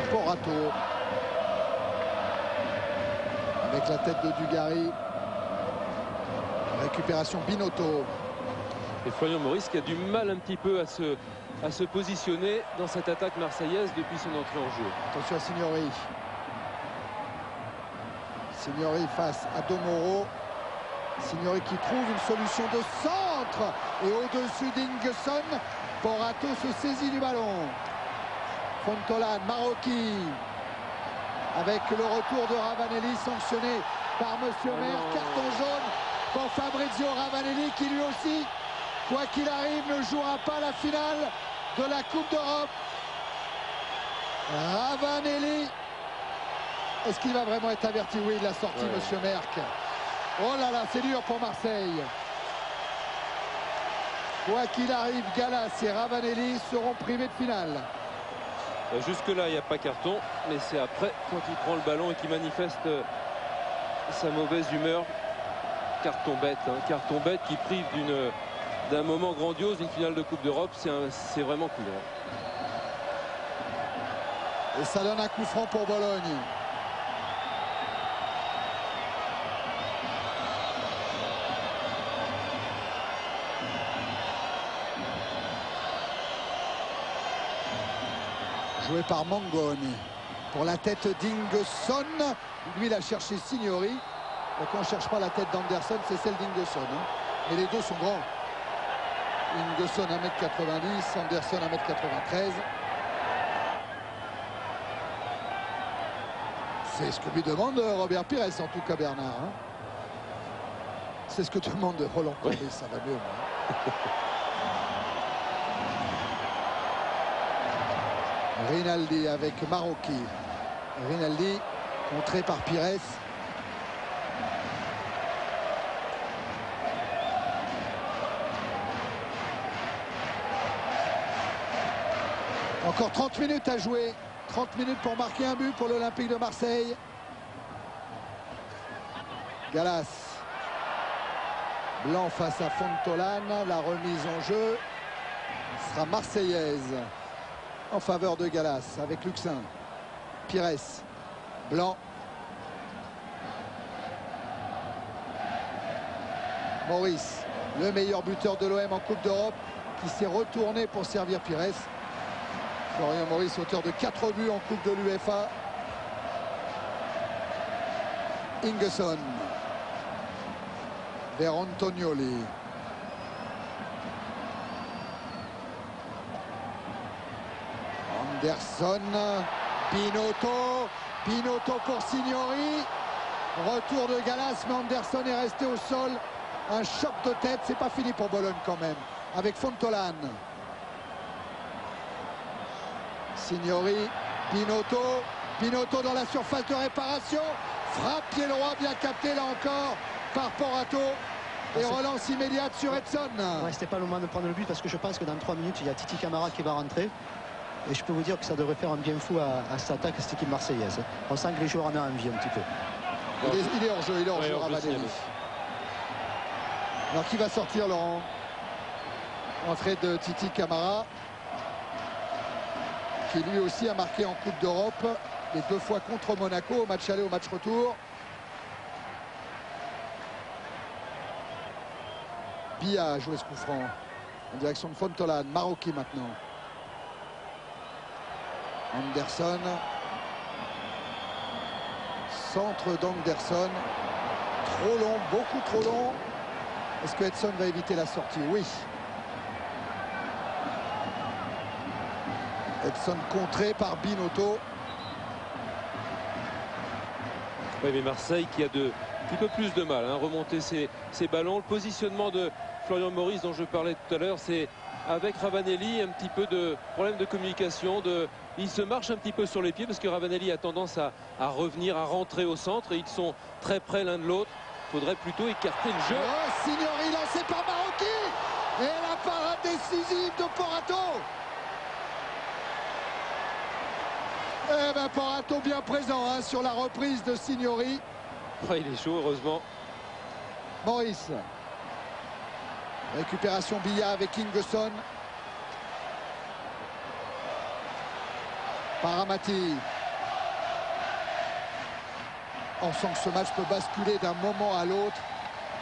Porato. Avec la tête de Dugarry. Récupération Binotto. Et Florian Maurice qui a du mal un petit peu à se positionner dans cette attaque marseillaise depuis son entrée en jeu. Attention à Signori. Signori face à Domoro. Signori qui trouve une solution de centre. Et au-dessus d'Ingesson, Porato se saisit du ballon. Fontolan, Marocchi. Avec le retour de Ravanelli sanctionné par Monsieur Maire. Carton jaune pour Fabrizio Ravanelli qui lui aussi, quoi qu'il arrive, ne jouera pas la finale de la Coupe d'Europe. Ravanelli. Est-ce qu'il va vraiment être averti? Oui, il l'a sorti, Monsieur Merck. Oh là là, c'est dur pour Marseille. Quoi qu'il arrive, Gallas et Ravanelli seront privés de finale. Jusque-là, il n'y a pas carton, mais c'est après, quand il prend le ballon et qu'il manifeste sa mauvaise humeur. Carton bête qui prive d'un moment grandiose, d'une finale de Coupe d'Europe. C'est vraiment cool. Et ça donne un coup franc pour Bologne. Joué par Mangone. Pour la tête d'Ingesson. Lui, il a cherché Signori. Donc on ne cherche pas la tête d'Anderson, c'est celle d'Ingesson. Et les deux sont grands. Ingesson 1m90, Anderson 1m93. C'est ce que lui demande Robert Pires, en tout cas, Bernard. Hein. C'est ce que demande Roland Courbis, ça va mieux. Rinaldi avec Marocchi. Rinaldi contré par Pires. Encore 30 minutes à jouer. 30 minutes pour marquer un but pour l'Olympique de Marseille. Gallas. Blanc face à Fontolane. La remise en jeu sera marseillaise en faveur de Gallas avec Luxin. Pires. Blanc. Maurice, le meilleur buteur de l'OM en Coupe d'Europe, qui s'est retourné pour servir Pires. Florian Maurice, auteur de 4 buts en Coupe de l'UEFA. Ingesson vers Antonioli. Anderson, Pinotto pour Signori. Retour de Gallas, mais Anderson est resté au sol. Un choc de tête, c'est pas fini pour Bologne quand même, avec Fontolane. Signori, Pinotto dans la surface de réparation. Frappe pied droit bien capté là encore par Porato. Et relance immédiate sur Edson. Ouais, c'était pas le moment de prendre le but parce que je pense que dans 3 minutes, il y a Titi Camara qui va rentrer. Et je peux vous dire que ça devrait faire un bien fou à cette attaque, à cette équipe marseillaise. On sent que les joueurs en ont envie un petit peu. Il est hors jeu, Ravanelli. Alors qui va sortir, Laurent? Entrée de Titi Camara, qui lui aussi a marqué en Coupe d'Europe, les 2 fois contre Monaco, au match aller, au match retour. Bia a joué ce coup franc en direction de Fontolane. Marocchi maintenant. Anderson. Centre d'Anderson. Trop long, beaucoup trop long. Est-ce que Edson va éviter la sortie? Oui. Edson contré par Pinotto. Oui, mais Marseille qui a un petit peu plus de mal à remonter ses ballons. Le positionnement de Florian Maurice dont je parlais tout à l'heure, c'est avec Ravanelli un petit peu de problème de communication. Il se marche un petit peu sur les pieds parce que Ravanelli a tendance à revenir, à rentrer au centre. Et ils sont très près l'un de l'autre. Il faudrait plutôt écarter le jeu. Oh, Signori lancé par Marocchi. Et la parade décisive de Porato. Eh ben Porato bien présent sur la reprise de Signori. Oh, il est chaud, heureusement. Maurice. Récupération Billa avec Ingesson. Paramati. On sent que ce match peut basculer d'un moment à l'autre.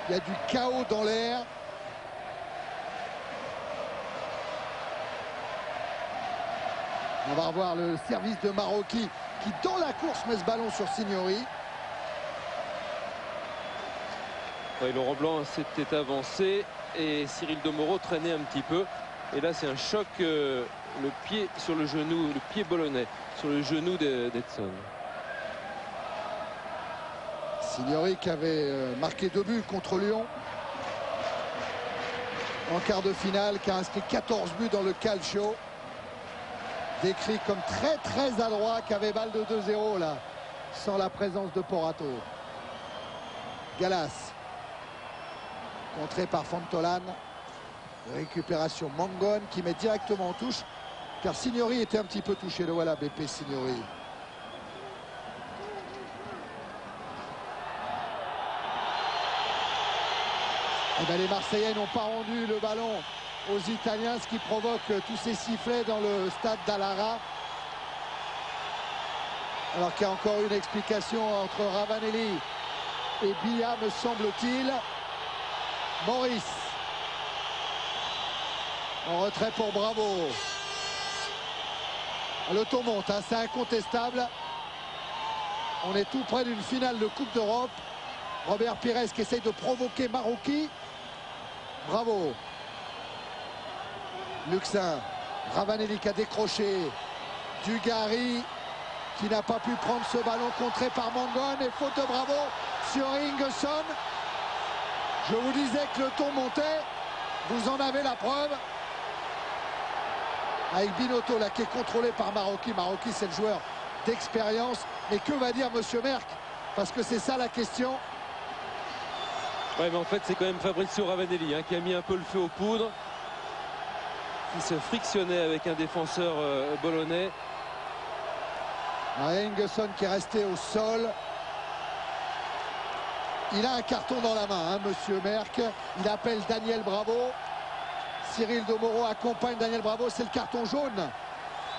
Il y a du chaos dans l'air. On va revoir le service de Marocchi qui, dans la course, met ce ballon sur Signori. Ouais, Laurent Blanc s'était avancé et Cyril Domoro traînait un petit peu. Et là, c'est un choc, le pied sur le genou, le pied bolonais sur le genou d'Edson. Signori qui avait marqué 2 buts contre Lyon en quart de finale, qui a inscrit 14 buts dans le Calcio. Décrit comme très adroit, qui avait balle de 2-0 là, sans la présence de Porato. Gallas. Contré par Fontolane. Récupération Mangon qui met directement en touche, car Signori était un petit peu touché. Le voilà, BP Signori. Et bien, les Marseillais n'ont pas rendu le ballon aux Italiens, ce qui provoque tous ces sifflets dans le stade d'Alara. Alors qu'il y a encore une explication entre Ravanelli et Billa, me semble-t-il. Maurice. En retrait pour Bravo. Le tour monte, c'est incontestable. On est tout près d'une finale de Coupe d'Europe. Robert Pires qui essaye de provoquer Marocchi. Bravo. Luxin. Ravanelli qui a décroché. Dugarry qui n'a pas pu prendre ce ballon contré par Mangon et faute de Bravo sur Ingesson. Je vous disais que le ton montait, vous en avez la preuve. Avec Binotto là qui est contrôlé par Marocchi. Marocchi c'est le joueur d'expérience. Mais que va dire Monsieur Merck? Parce que c'est ça la question. Ouais, mais en fait c'est quand même Fabrizio Ravanelli qui a mis un peu le feu aux poudres, qui se frictionnait avec un défenseur bolonais. Ingesson qui est resté au sol. Il a un carton dans la main, Monsieur Merck. Il appelle Daniel Bravo. Cyril Domoro accompagne Daniel Bravo. C'est le carton jaune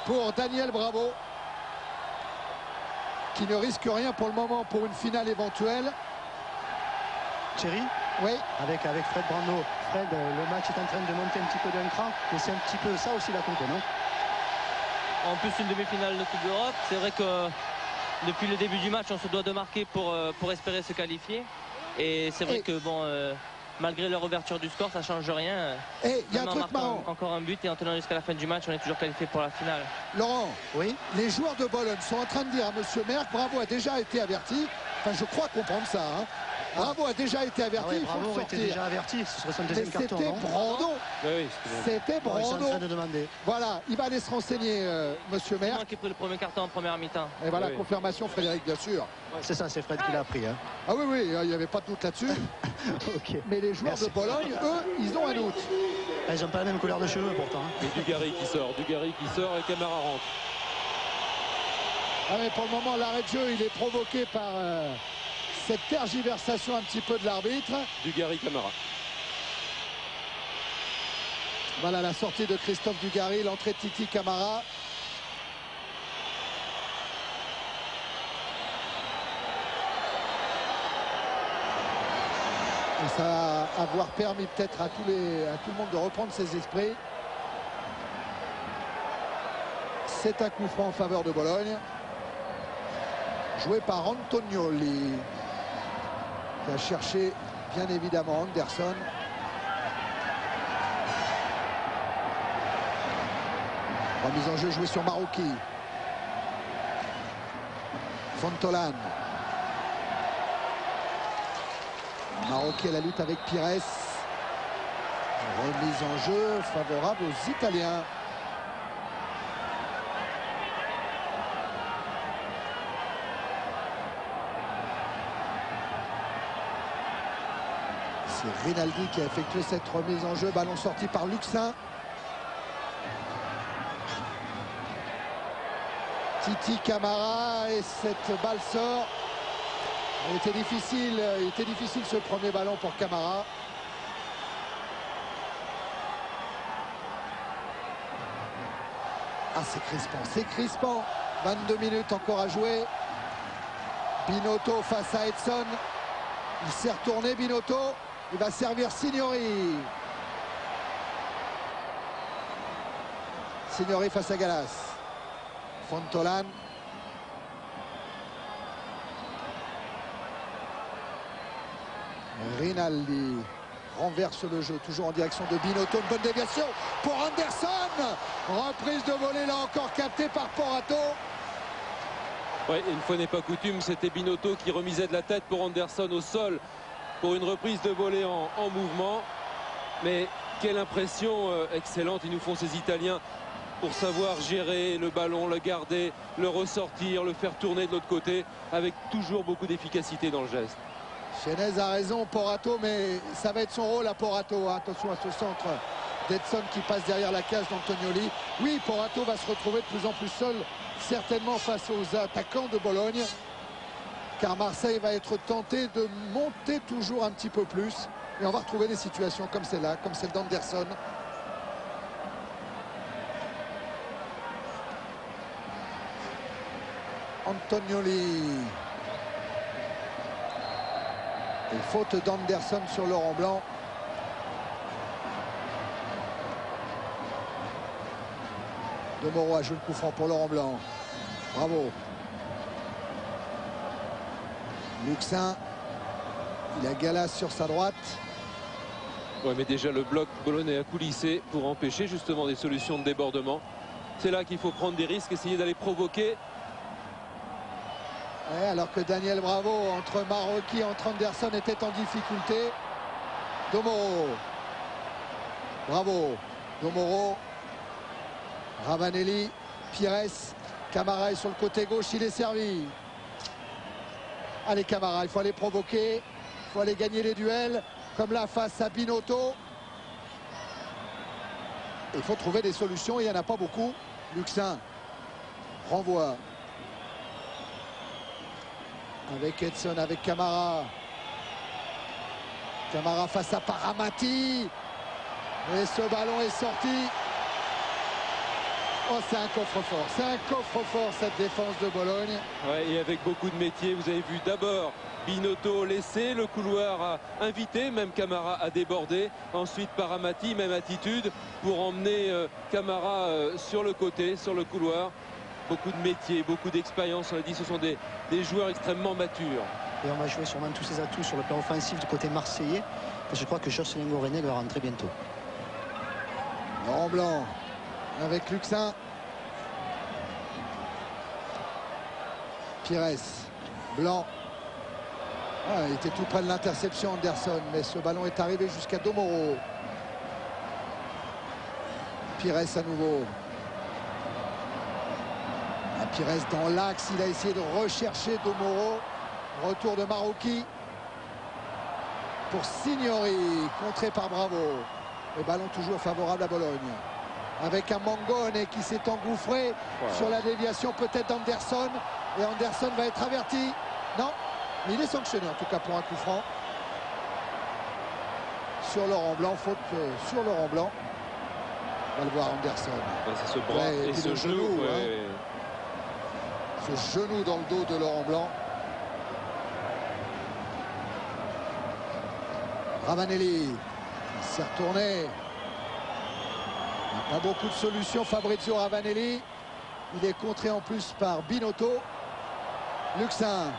pour Daniel Bravo, qui ne risque rien pour le moment pour une finale éventuelle. Thierry, oui. Avec Fred Brando. Fred, le match est en train de monter un petit peu d'un cran, mais c'est un petit peu ça aussi la compte, non? En plus, une demi-finale de Coupe d'Europe. C'est vrai que depuis le début du match, on se doit de marquer pour espérer se qualifier. Et c'est vrai que bon, malgré leur ouverture du score, ça ne change rien. Et il y a un truc marrant. Encore un but et en tenant jusqu'à la fin du match, on est toujours qualifié pour la finale. Laurent, oui. Les joueurs de Bologne sont en train de dire à Monsieur Merck, Bravo a déjà été averti. Enfin, je crois comprendre ça. Bravo a déjà été averti. Il faut le sortir. Était déjà averti. Ce serait son deuxième carton. C'était Brando. Oui, c'était Brando. Ils sont en train de demander. Voilà, il va aller se renseigner, Monsieur Merck. C'est moi qui ai pris le premier carton en première mi-temps. Et voilà, confirmation, Frédéric, bien sûr. C'est ça, c'est Fred qui l'a appris. Ah oui, il n'y avait pas de doute là-dessus. Okay. Mais les joueurs de Bologne, eux, ils ont un doute. Ils n'ont pas la même couleur de cheveux pourtant. Et Dugarry qui sort et Camara rentre. Ah mais pour le moment, l'arrêt de jeu, il est provoqué par cette tergiversation un petit peu de l'arbitre. Dugarry, Camara. Voilà la sortie de Christophe Dugarry, l'entrée de Titi Camara. Et ça va avoir permis peut-être à tout le monde de reprendre ses esprits. C'est un coup franc en faveur de Bologne. Joué par Antonioli. Qui a cherché bien évidemment Anderson. Remise en jeu jouée sur Marocchi. Fontolan. Marocchi à la lutte avec Pires. Remise en jeu favorable aux Italiens. C'est Rinaldi qui a effectué cette remise en jeu. Ballon sorti par Luxin. Titi Camara et cette balle sort. Il était difficile ce premier ballon pour Camara. Ah, c'est crispant. 22 minutes encore à jouer. Binotto face à Edson. Il s'est retourné, Binotto. Il va servir Signori. Signori face à Gallas. Fontolan. Rinaldi renverse le jeu, toujours en direction de Binotto. Une bonne déviation pour Anderson. Reprise de volée là encore captée par Porato. Ouais, une fois n'est pas coutume, c'était Binotto qui remisait de la tête pour Anderson au sol pour une reprise de volée en mouvement. Mais quelle impression excellente ils nous font ces Italiens pour savoir gérer le ballon, le garder, le ressortir, le faire tourner de l'autre côté avec toujours beaucoup d'efficacité dans le geste. Chenez a raison, Porato, mais ça va être son rôle à Porato. Attention à ce centre d'Edson qui passe derrière la cage d'Antonioli. Oui, Porato va se retrouver de plus en plus seul, certainement face aux attaquants de Bologne. Car Marseille va être tenté de monter toujours un petit peu plus. Et on va retrouver des situations comme celle-là, comme celle d'Anderson. Antonioli. Et faute d'Anderson sur Laurent Blanc. Domoro a joué le coup franc pour Laurent Blanc. Bravo. Luxin. Il a Gallas sur sa droite. Ouais, mais déjà le bloc bolonais a coulissé pour empêcher justement des solutions de débordement. C'est là qu'il faut prendre des risques, essayer d'aller provoquer Ouais, alors que Daniel Bravo, entre Marocchi et entre Anderson, était en difficulté. Domoro. Bravo. Domoro. Ravanelli. Pires. Camara est sur le côté gauche, il est servi. Allez Camara, il faut aller provoquer. Il faut aller gagner les duels. Comme là face à Binotto. Il faut trouver des solutions, il n'y en a pas beaucoup. Luxin renvoie. Avec Edson, avec Camara. Camara face à Paramati. Et ce ballon est sorti. Oh, c'est un coffre-fort. C'est un coffre-fort, cette défense de Bologne. Ouais, et avec beaucoup de métiers. Vous avez vu d'abord Binotto laisser le couloir à inviter, même Camara à déborder. Ensuite Paramati, même attitude pour emmener Camara sur le côté, sur le couloir. Beaucoup de métiers, beaucoup d'expérience. On l'a dit, ce sont des joueurs extrêmement matures. Et on va jouer sûrement tous ses atouts sur le plan offensif du côté marseillais. Je crois que Jocelyn Gorenet va rentrer bientôt. Laurent Blanc avec Luxin. Pires. Blanc. Ah, il était tout près de l'interception Anderson, mais ce ballon est arrivé jusqu'à Domoro. Pires à nouveau. Pires dans l'axe, il a essayé de rechercher Domoro. Retour de Marocchi pour Signori, contré par Bravo. Le ballon toujours favorable à Bologne. Avec un Mangone qui s'est engouffré sur la déviation peut-être d'Anderson. Et Anderson va être averti. Non, mais il est sanctionné en tout cas pour un coup franc. Sur Laurent Blanc, faute sur Laurent Blanc. On va le voir Anderson. C'est ce bras et ce genou. Ce genou dans le dos de Laurent Blanc. Ravanelli s'est retourné. Il n'y a pas beaucoup de solutions. Fabrizio Ravanelli. Il est contré en plus par Binotto. Luxin.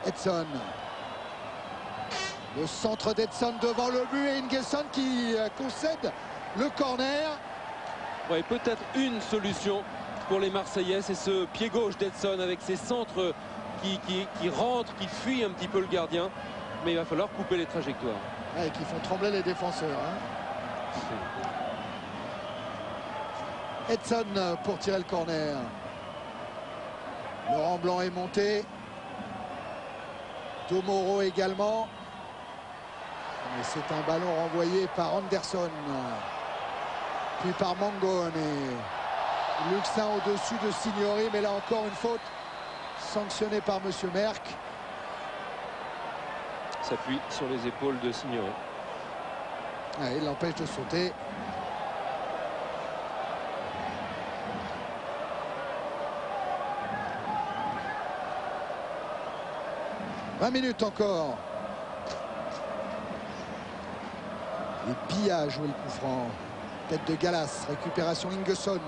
Edson. Le centre d'Edson devant le but et Ingesson qui concède le corner. Ouais, peut-être une solution pour les Marseillais, c'est ce pied gauche d'Edson avec ses centres qui rentrent, qui fuient un petit peu le gardien. Mais il va falloir couper les trajectoires. Et qui font trembler les défenseurs. Edson pour tirer le corner. Laurent Blanc est monté. Domoro également. Et c'est un ballon renvoyé par Anderson. Puis par Mangone. Luxin au-dessus de Signori. Mais là encore une faute sanctionnée par Monsieur Merck. S'appuie sur les épaules de Signori. Il l'empêche de sauter. « 20 minutes encore. » Et Bia a joué le coup franc. Tête de Gallas. Récupération Ingesson.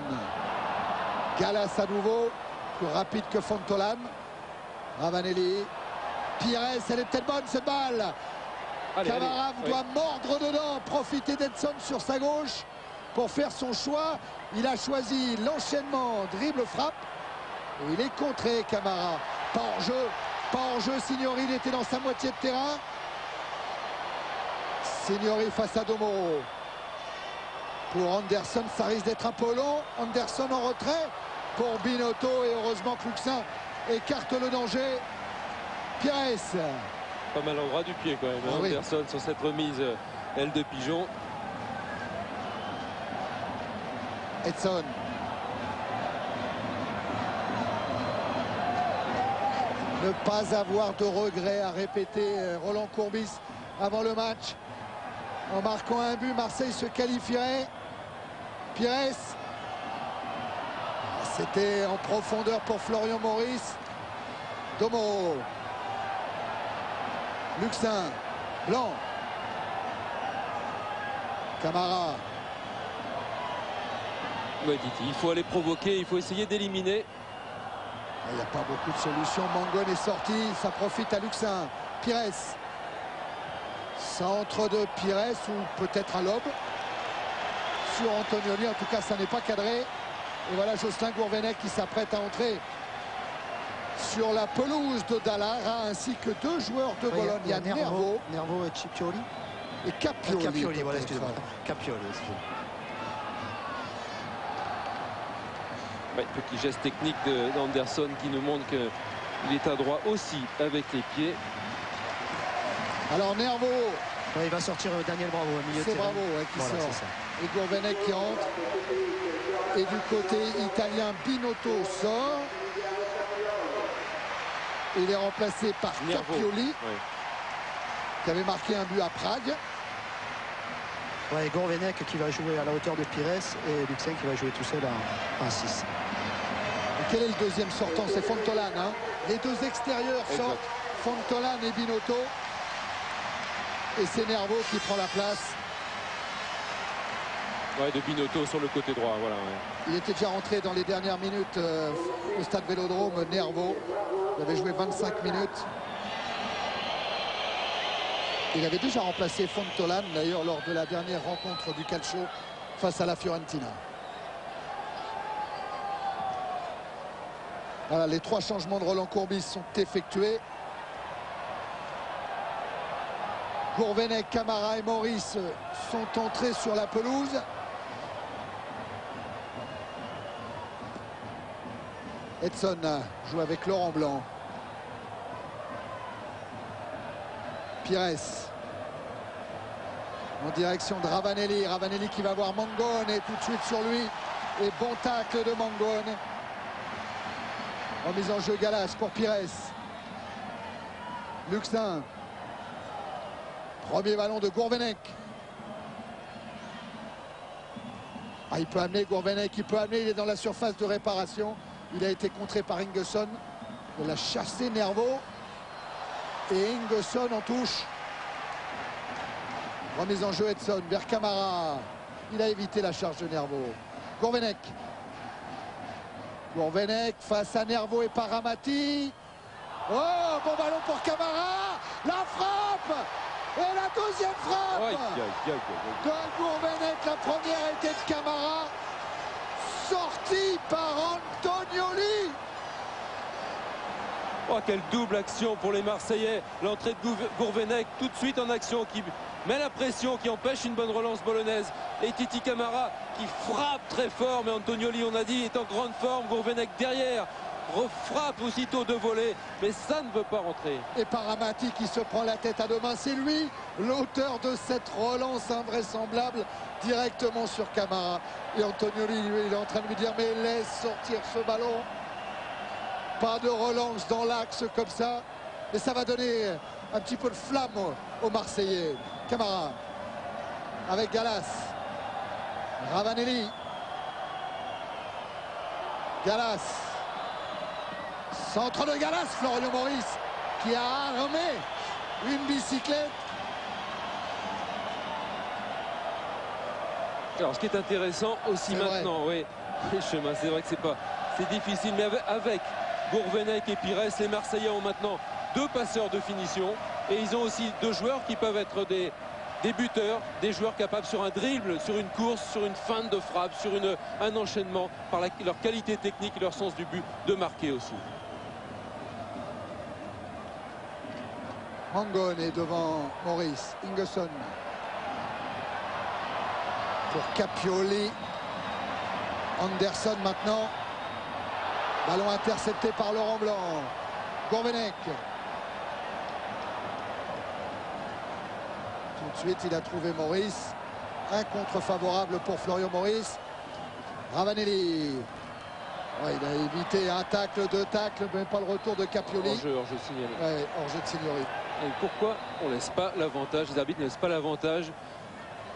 Gallas à nouveau. Plus rapide que Fontolam. Ravanelli. Pires, elle est peut-être bonne cette balle. Camara doit mordre dedans. Profiter d'Edson sur sa gauche pour faire son choix. Il a choisi l'enchaînement. Dribble, frappe. Et il est contré, Camara. Pas hors jeu. Pas en jeu, Signori, il était dans sa moitié de terrain. Signori face à Domoro. Pour Anderson, ça risque d'être un peu long. Anderson en retrait pour Binotto. Et heureusement que Luxin écarte le danger. Pires. Pas mal au bras du pied quand même. Anderson sur cette remise aile de pigeon. Edson. Ne pas avoir de regrets, à répéter Roland Courbis avant le match. En marquant un but, Marseille se qualifierait. Pires. C'était en profondeur pour Florian Maurice. Domoro. Luxin. Blanc. Camara. Ouais, Titi, il faut aller provoquer, il faut essayer d'éliminer. Il n'y a pas beaucoup de solutions. Mangone est sorti, ça profite à Luxin. Pires. Centre de Pires ou peut-être un lob sur Antonioli. En tout cas, ça n'est pas cadré. Et voilà Jocelyn Gourvenec qui s'apprête à entrer sur la pelouse de Dallara, ainsi que 2 joueurs de Bologne. Il y a Nervo et Cipioli. Et Capioli. Capioli, voilà, excusez-moi. Capioli, excusez-moi. Ouais, petit geste technique d'Anderson qui nous montre qu'il est adroit aussi avec les pieds. Alors Nervo. Ouais, il va sortir Daniel Bravo au milieu de C'est terrain. Bravo qui voilà, sort. ça. Et Gourvenec qui rentre. Et du côté italien, Binotto sort. Il est remplacé par Nervo. Capioli, Ouais. qui avait marqué un but à Prague. Ouais, Gourvenec qui va jouer à la hauteur de Pires et Luxin qui va jouer tout seul en 6. Et quel est le deuxième sortant? C'est Fontolan. Hein. Les 2 extérieurs sortent, Fontolan et Binotto. Et c'est Nervo qui prend la place. Ouais, de Binotto sur le côté droit. Voilà, ouais. Il était déjà rentré dans les dernières minutes au stade Vélodrome, Nervo. Il avait joué 25 minutes. Il avait déjà remplacé Fontolan, d'ailleurs, lors de la dernière rencontre du Calcio face à la Fiorentina. Voilà, les 3 changements de Roland Courbis sont effectués. Gourvenec, Camara et Maurice sont entrés sur la pelouse. Edson joue avec Laurent Blanc. Pires en direction de Ravanelli. Ravanelli qui va voir Mangone et tout de suite sur lui. Et bon tacle de Mangone. Remise en jeu Gallas pour Pires. Luxin. Premier ballon de Gourvenec. Ah, il peut amener Gourvenec, il peut amener, il est dans la surface de réparation. Il a été contré par Ingesson. Il a chassé Nervo. Et Ingesson en touche. Remise en jeu Edson vers Camara. Il a évité la charge de Nervo. Gourvenec. Gourvenec face à Nervo et Paramati. Oh, bon ballon pour Camara. La frappe. Et la deuxième frappe. Aïe, aïe, aïe, aïe. De Gourvenec. La première était de Camara. Sortie par Antonioli. Oh, quelle double action pour les Marseillais. L'entrée de Gourvenec tout de suite en action qui met la pression, qui empêche une bonne relance bolognaise. Et Titi Camara qui frappe très fort, mais Antonioli, on a dit, est en grande forme. Gourvenec derrière refrappe aussitôt de volée, mais ça ne veut pas rentrer. Et Paramati qui se prend la tête à 2 mains, c'est lui l'auteur de cette relance invraisemblable directement sur Camara. Et Antonioli, lui, il est en train de lui dire mais laisse sortir ce ballon. Pas de relance dans l'axe comme ça. Et ça va donner un petit peu de flamme aux Marseillais. Camara avec Gallas. Ravanelli. Gallas. Centre de Gallas, Florian Maurice qui a armé une bicyclette. Alors ce qui est intéressant aussi maintenant, oui, chemin, c'est vrai que c'est difficile, mais avec Gourvenec et Pires, les Marseillais ont maintenant 2 passeurs de finition et ils ont aussi 2 joueurs qui peuvent être des buteurs, des joueurs capables sur un dribble, sur une course, sur une feinte de frappe, sur un enchaînement, par leur qualité technique et leur sens du but, de marquer aussi. Mangone est devant Maurice. Ingesson pour Capioli. Anderson maintenant. Ballon intercepté par Laurent Blanc. Gourvenec. Tout de suite, il a trouvé Maurice. Un contre favorable pour Florian Maurice. Ravanelli. Ouais, il a évité un tacle, 2 tacles, mais pas le retour de Capioli. Hors-jeu signalé. Ouais, hors-jeu de Signori. Et pourquoi on ne laisse pas l'avantage, les arbitres ne laissent pas l'avantage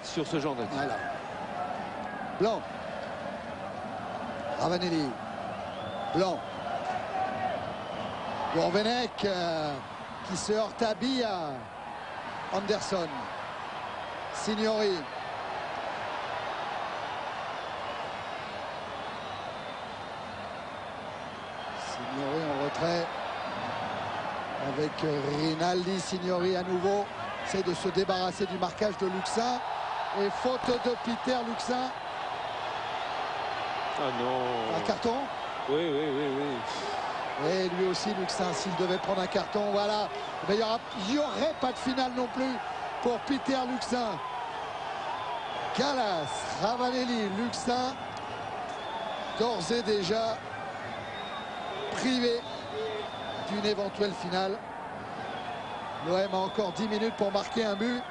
sur ce genre d'action? Voilà. Blanc. Ravanelli. Blanc. Gourvenec qui se heurte à Bia. Anderson. Signori. Signori en retrait. Avec Rinaldi. Signori à nouveau. C'est de se débarrasser du marquage de Luxin. Et faute de Peter Luxin. Ah non. Un carton? Oui, oui, oui, oui. Et lui aussi, Luxin, s'il devait prendre un carton, voilà. Mais il n'y aurait pas de finale non plus pour Peter Luxin. Gallas, Ravanelli, Luxin, d'ores et déjà privé d'une éventuelle finale. L'OM a encore 10 minutes pour marquer un but.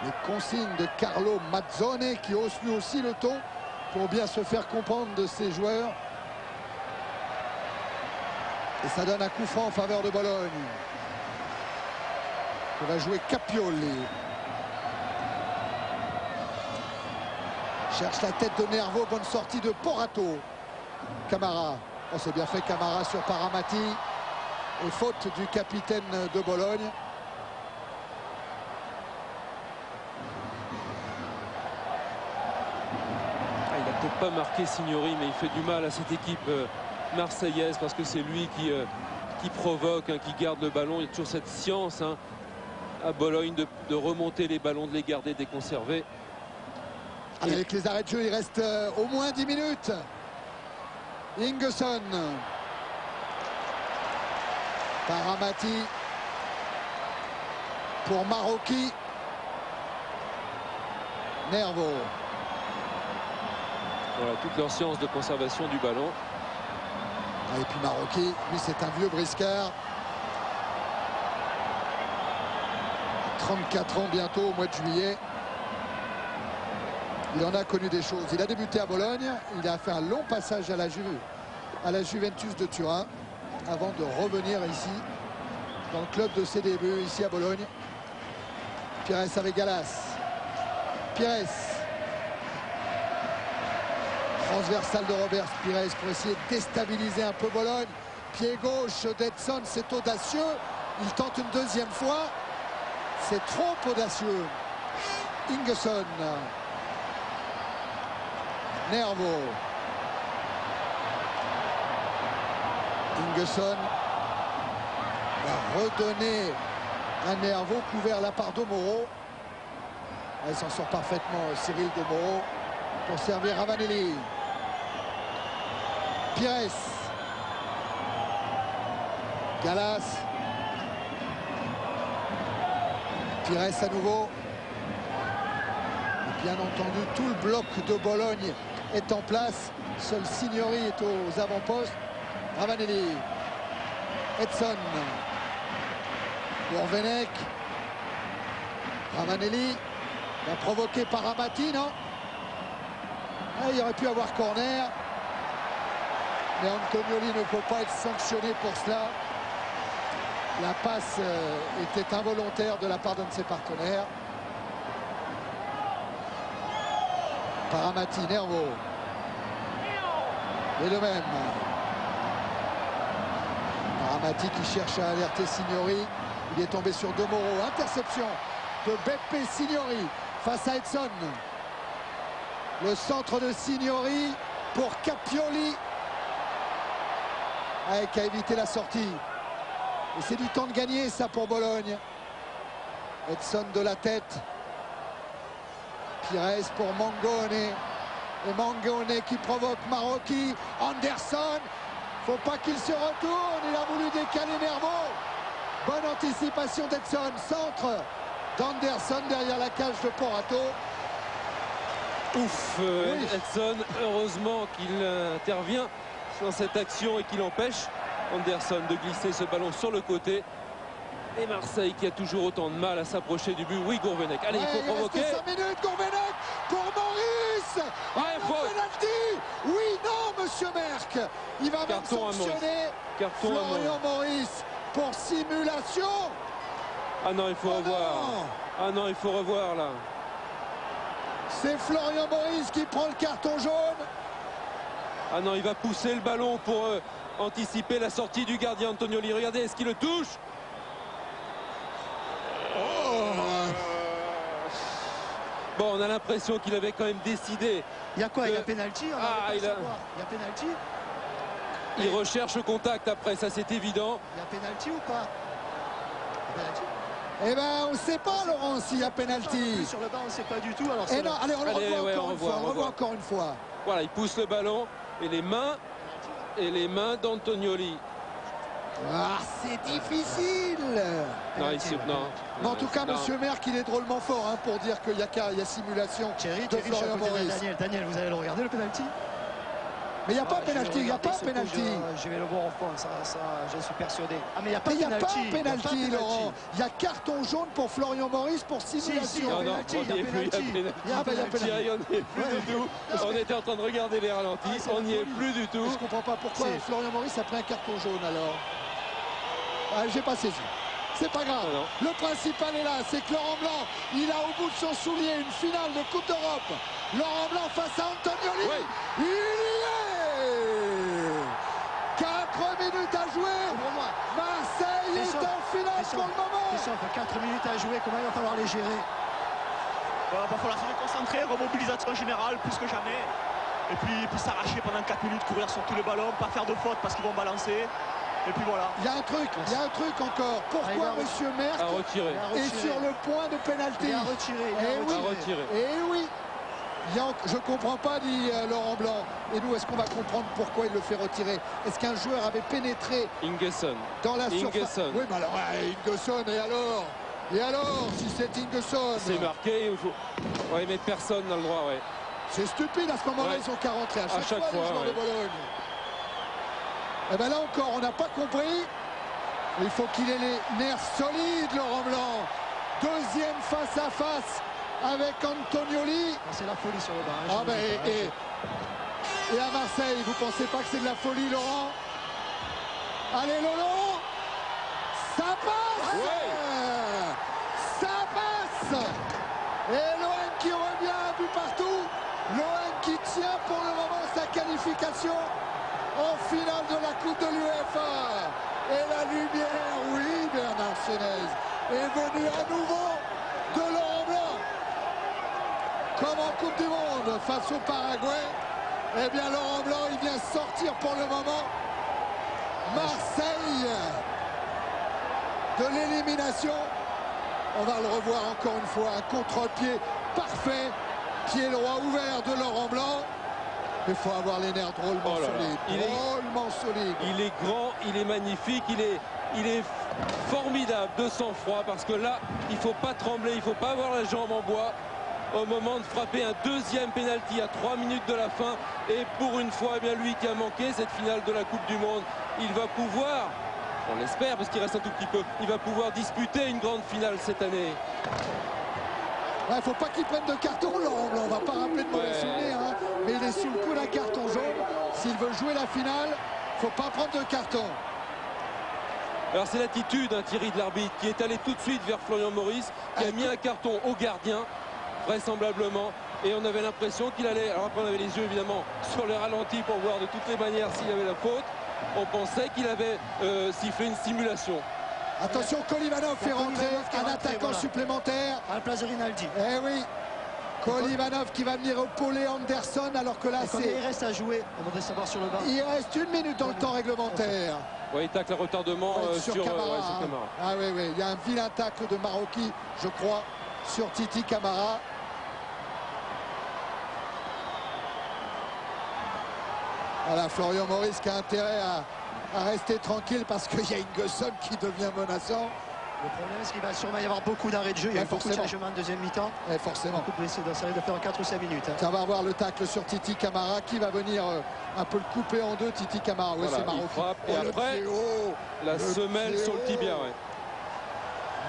Les consignes de Carlo Mazzone qui hausse lui aussi le ton pour bien se faire comprendre de ses joueurs. Et ça donne un coup franc en faveur de Bologne. Que va jouer Capioli. Cherche la tête de Nervo, bonne sortie de Porato. Camara. Oh, c'est bien fait Camara sur Paramati. Et faute du capitaine de Bologne. Il n'a peut-être pas marqué Signori, mais il fait du mal à cette équipe marseillaise parce que c'est lui qui provoque, hein, qui garde le ballon. Il y a toujours cette science à Bologne de remonter les ballons, de les garder, de les conserver. Avec les arrêts de jeu, il reste au moins 10 minutes. Ingesson. Paramati. Pour Marocchi. Nervo. Voilà, toute leur science de conservation du ballon. Et puis Marocchi, lui c'est un vieux briscard. 34 ans bientôt au mois de juillet. Il en a connu des choses. Il a débuté à Bologne. Il a fait un long passage à la Juventus de Turin avant de revenir ici dans le club de ses débuts ici à Bologne. Pires avec Gallas. Pires. Transversal de Robert Pires pour essayer de déstabiliser un peu Bologne. Pied gauche d'Edson, c'est audacieux. Il tente une deuxième fois. C'est trop audacieux. Ingesson. Nervo. Ingesson va redonner un Nervo couvert la part de Moro. Il s'en sort parfaitement Cyril de Moro pour servir Ravanelli. Pires. Gallas. Pires à nouveau. Et bien entendu, tout le bloc de Bologne est en place. Seul Signori est aux avant-postes. Ravanelli. Edson. Gourvenec. Ravanelli. Va provoquer par Amati, non? Il aurait pu avoir corner. Mais Antonioli ne peut pas être sanctionné pour cela. La passe était involontaire de la part d'un de ses partenaires. Paramati, Nervo. Et le même. Paramati qui cherche à alerter Signori. Il est tombé sur De Moro. Interception de Beppe Signori face à Edson. Le centre de Signori pour Capioli. Qui a évité la sortie. Et c'est du temps de gagner ça pour Bologne. Edson de la tête. Pires pour Mangone. Et Mangone qui provoque Marocchi. Anderson. Faut pas qu'il se retourne. Il a voulu décaler Nervo. Bonne anticipation d'Edson. Centre d'Anderson derrière la cage de Porato. Ouf, oui. Edson, heureusement qu'il intervient dans cette action et qu'il empêche Anderson de glisser ce ballon sur le côté. Et Marseille qui a toujours autant de mal à s'approcher du but. Oui, Gourvenec. Allez, il faut provoquer. Il reste 5 minutes, Gourvenec pour Maurice. Penalty. Oui, non, monsieur Merck. Il va même sanctionner Florian Maurice pour simulation. Ah non, il faut revoir. Ah non, il faut revoir là. C'est Florian Maurice qui prend le carton jaune. Ah non, il va pousser le ballon pour anticiper la sortie du gardien Antonioli. Regardez, est-ce qu'il le touche? Bon, on a l'impression qu'il avait quand même décidé. Il y a quoi? Il y a pénalty? Il y a pénalty? Il recherche le contact après, ça c'est évident. Il y a pénalty ou pas? Eh ben, on ne sait pas, Laurent, s'il y a pénalty. Sur le banc, on ne sait pas du tout. Alors, Et non, allez, on le revoit ouais, encore une fois. On le revoit encore une fois. Voilà, il pousse le ballon et les mains d'Antonioli. Ah, c'est difficile. Non, Mais en tout cas, monsieur Merck, il est drôlement fort hein, pour dire qu'il y a simulation de Florian Maurice. Daniel, vous allez le regarder, le pénalty? Mais il n'y a pas pénalty, il n'y a pas pénalty. Je vais le voir au fond, ça j'en suis persuadé. Ah, mais il n'y a pas pénalty, Laurent. Il y a carton jaune pour Florian Maurice pour simulation. Non, il n'y a pénalty. On était en train de regarder les ralentis, on n'y est plus du tout. Je ne comprends pas pourquoi Florian Maurice a pris un carton jaune alors. Ah, j'ai pas saisi. C'est pas grave. Le principal est là, c'est que Laurent Blanc, il a au bout de son soulier une finale de Coupe d'Europe. Laurent Blanc face à Antonioli. Oui. Il y est. 4 minutes à jouer. Marseille est en finale pour le moment. 4 minutes à jouer, comment il va falloir les gérer? Il va falloir se concentrer, remobilisation générale plus que jamais. Et puis s'arracher pendant 4 minutes, courir sur tous les ballons, pas faire de fautes parce qu'ils vont balancer. Et puis voilà. Il y a un truc encore. Pourquoi monsieur Merck est sur le point de pénalty? Il a retiré. Et oui. Je ne comprends pas, dit Laurent Blanc. Et nous, est-ce qu'on va comprendre pourquoi il le fait retirer? Est-ce qu'un joueur avait pénétré dans la surface? Oui, mais alors, Ingesson, et alors, si c'est Ingesson? C'est marqué, il faut... Ouais, mais personne n'a le droit, ouais. C'est stupide, à ce moment-là, ils ont qu'à rentrer à chaque fois, les joueurs de Bologne. Et bien là encore, on n'a pas compris. Il faut qu'il ait les nerfs solides, Laurent Blanc. Deuxième face à face avec Antonioli. C'est la folie sur le banc. Et à Marseille, vous pensez pas que c'est de la folie, Laurent? Allez, Lolo. Ça passe. Ça passe. Et l'OM qui revient à but partout. L'OM qui tient pour le moment sa qualification en finale de la Coupe de l'UEFA. Et la lumière, oui, Bernard Senez, est venue à nouveau de Laurent Blanc. Comme en Coupe du Monde face au Paraguay. Eh bien, Laurent Blanc, il vient sortir pour le moment Marseille de l'élimination. On va le revoir encore une fois. Un contre-pied parfait. Pied droit ouvert de Laurent Blanc. Il faut avoir les nerfs drôlement solides. Il est grand, il est magnifique, il est formidable de sang-froid parce que là, il ne faut pas trembler, il ne faut pas avoir la jambe en bois au moment de frapper un deuxième pénalty à 3 minutes de la fin. Et pour une fois, eh bien, lui qui a manqué cette finale de la Coupe du Monde, il va pouvoir, on l'espère parce qu'il reste un tout petit peu, il va pouvoir disputer une grande finale cette année. Il ne faut pas qu'il prenne de carton, Laurent Blanc. On ne va pas rappeler de mauvais souvenirs, hein. Mais il est sous le coup d'un carton jaune. S'il veut jouer la finale, il ne faut pas prendre de carton. Alors c'est l'attitude, Thierry, de l'arbitre, qui est allé tout de suite vers Florian Maurice, qui a mis un carton au gardien, vraisemblablement. Et on avait l'impression qu'il allait... Alors après, on avait les yeux, évidemment, sur le ralenti pour voir de toutes les manières s'il y avait la faute. On pensait qu'il avait sifflé une simulation. Attention, Kolivanov fait rentrer un attaquant supplémentaire. À la place de Rinaldi. Eh oui. Kolivanov qui va venir épauler Anderson alors que là c'est... Il reste à jouer, on voudrait savoir sur le banc. Il reste 1 minute dans le temps réglementaire. Oui, il tacle à retardement sur Camara. Ah oui, il y a un vilain tacle de Maroki, je crois, sur Titi Camara. Voilà, Florian Maurice qui a intérêt à rester tranquille parce qu'il y a Ingesson qui devient menaçant. Le problème, c'est qu'il va sûrement y avoir beaucoup d'arrêts de jeu. Il y a beaucoup de changements en deuxième mi-temps. Forcément. Beaucoup de blessés. Ça risque de faire 4 ou 5 minutes. Ça va avoir le tacle sur Titi Camara qui va venir un peu le couper en deux. Titi Camara, oui, c'est Maroki. Et après, la semelle sur le tibia.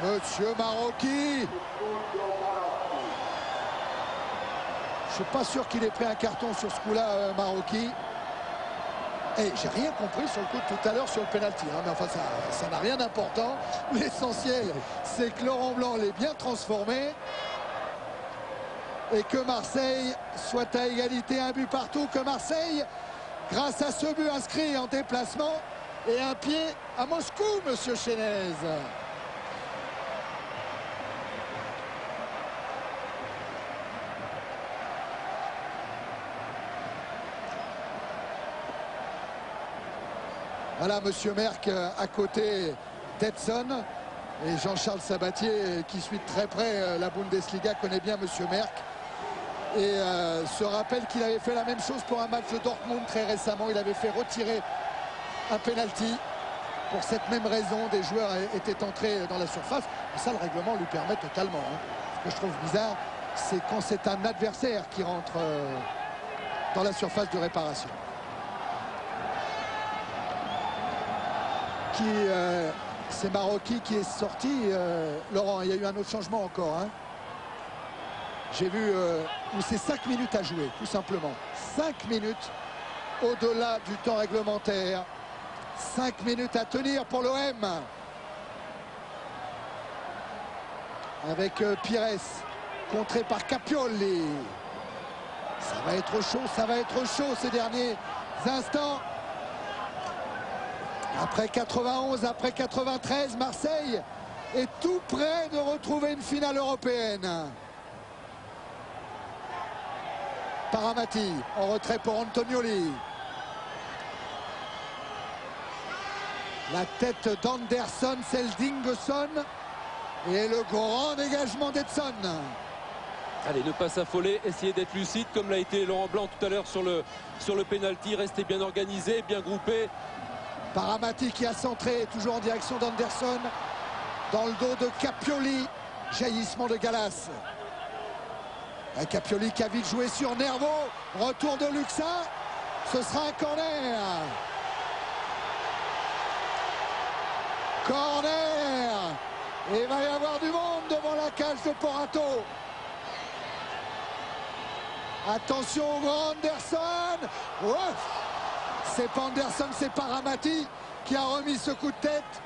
Monsieur Maroki. Je suis pas sûr qu'il ait pris un carton sur ce coup-là, Maroki. Et j'ai rien compris sur le coup de tout à l'heure sur le pénalty, hein, mais enfin ça n'a rien d'important. L'essentiel, c'est que Laurent Blanc l'ait bien transformé et que Marseille soit à égalité, un but partout, que Marseille, grâce à ce but inscrit en déplacement, ait un pied à Moscou, monsieur Chenez. Voilà, monsieur Merck à côté d'Edson. Et Jean-Charles Sabatier, qui suit de très près la Bundesliga, connaît bien Monsieur Merck. Et se rappelle qu'il avait fait la même chose pour un match de Dortmund très récemment. Il avait fait retirer un penalty. Pour cette même raison, des joueurs étaient entrés dans la surface. Et ça, le règlement lui permet totalement. Hein. Ce que je trouve bizarre, c'est quand c'est un adversaire qui rentre dans la surface de réparation. C'est Maroki qui est sorti. Laurent, il y a eu un autre changement encore. Hein. J'ai vu où c'est 5 minutes à jouer, tout simplement. 5 minutes au-delà du temps réglementaire. 5 minutes à tenir pour l'OM. Avec Pires, contré par Capioli. Ça va être chaud ces derniers instants. Après 91, après 93, Marseille est tout près de retrouver une finale européenne. Paramati en retrait pour Antonioli. La tête d'Anderson, celle d'Ingesson. Et le grand dégagement d'Edson. Allez, ne pas s'affoler, essayer d'être lucide comme l'a été Laurent Blanc tout à l'heure sur le pénalty. Rester bien organisé, bien groupé. Paramati qui a centré, toujours en direction d'Anderson. Dans le dos de Capioli. Jaillissement de Gallas. Capioli qui a vite joué sur Nervo. Retour de Luxa. Ce sera un corner. Corner. Et il va y avoir du monde devant la cage de Porato. Attention au grand Anderson. C'est pas Anderson, c'est Paramati qui a remis ce coup de tête.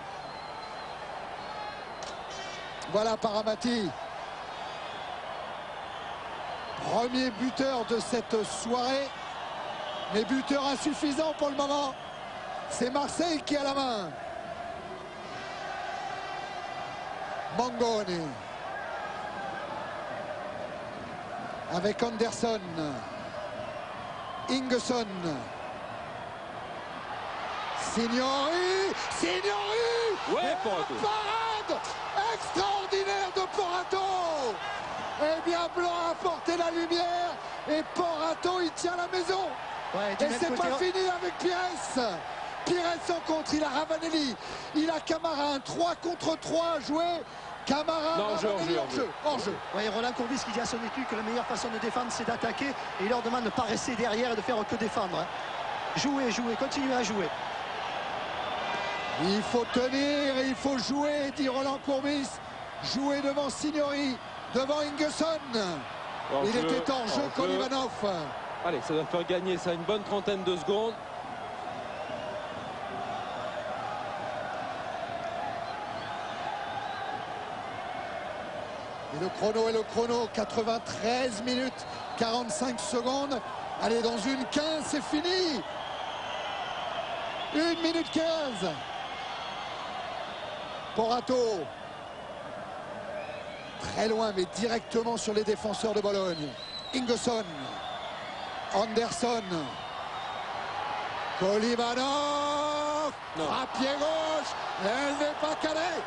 Voilà Paramati. Premier buteur de cette soirée. Mais buteur insuffisant pour le moment. C'est Marseille qui a la main. Mangoni. Avec Anderson. Ingesson. Signori. Ouais, Porato. Parade extraordinaire de Porato. Eh bien, Blanc a apporté la lumière. Et Porato, il tient la maison. Ouais, et c'est pas fini avec Pires. Pires en contre, il a Ravanelli. Il a Camara, un 3 contre 3 à jouer. Camara, non, hors jeu. Ouais, Roland Courbis qui dit à son équipe que la meilleure façon de défendre, c'est d'attaquer. Et il leur demande de ne pas rester derrière et de faire que défendre. Hein. Jouer, continuez à jouer. Il faut tenir et il faut jouer, dit Roland Courbis. Jouer devant Signori, devant Ingesson. Il était en jeu Kolivanov. Allez, ça doit faire gagner ça une bonne trentaine de secondes. Et le chrono, 93 minutes, 45 secondes. Allez, dans une 15, c'est fini. 1 minute 15. Porato. Très loin, mais directement sur les défenseurs de Bologne. Ingesson. Anderson. Kolivanov. À pied gauche. Elle n'est pas calée.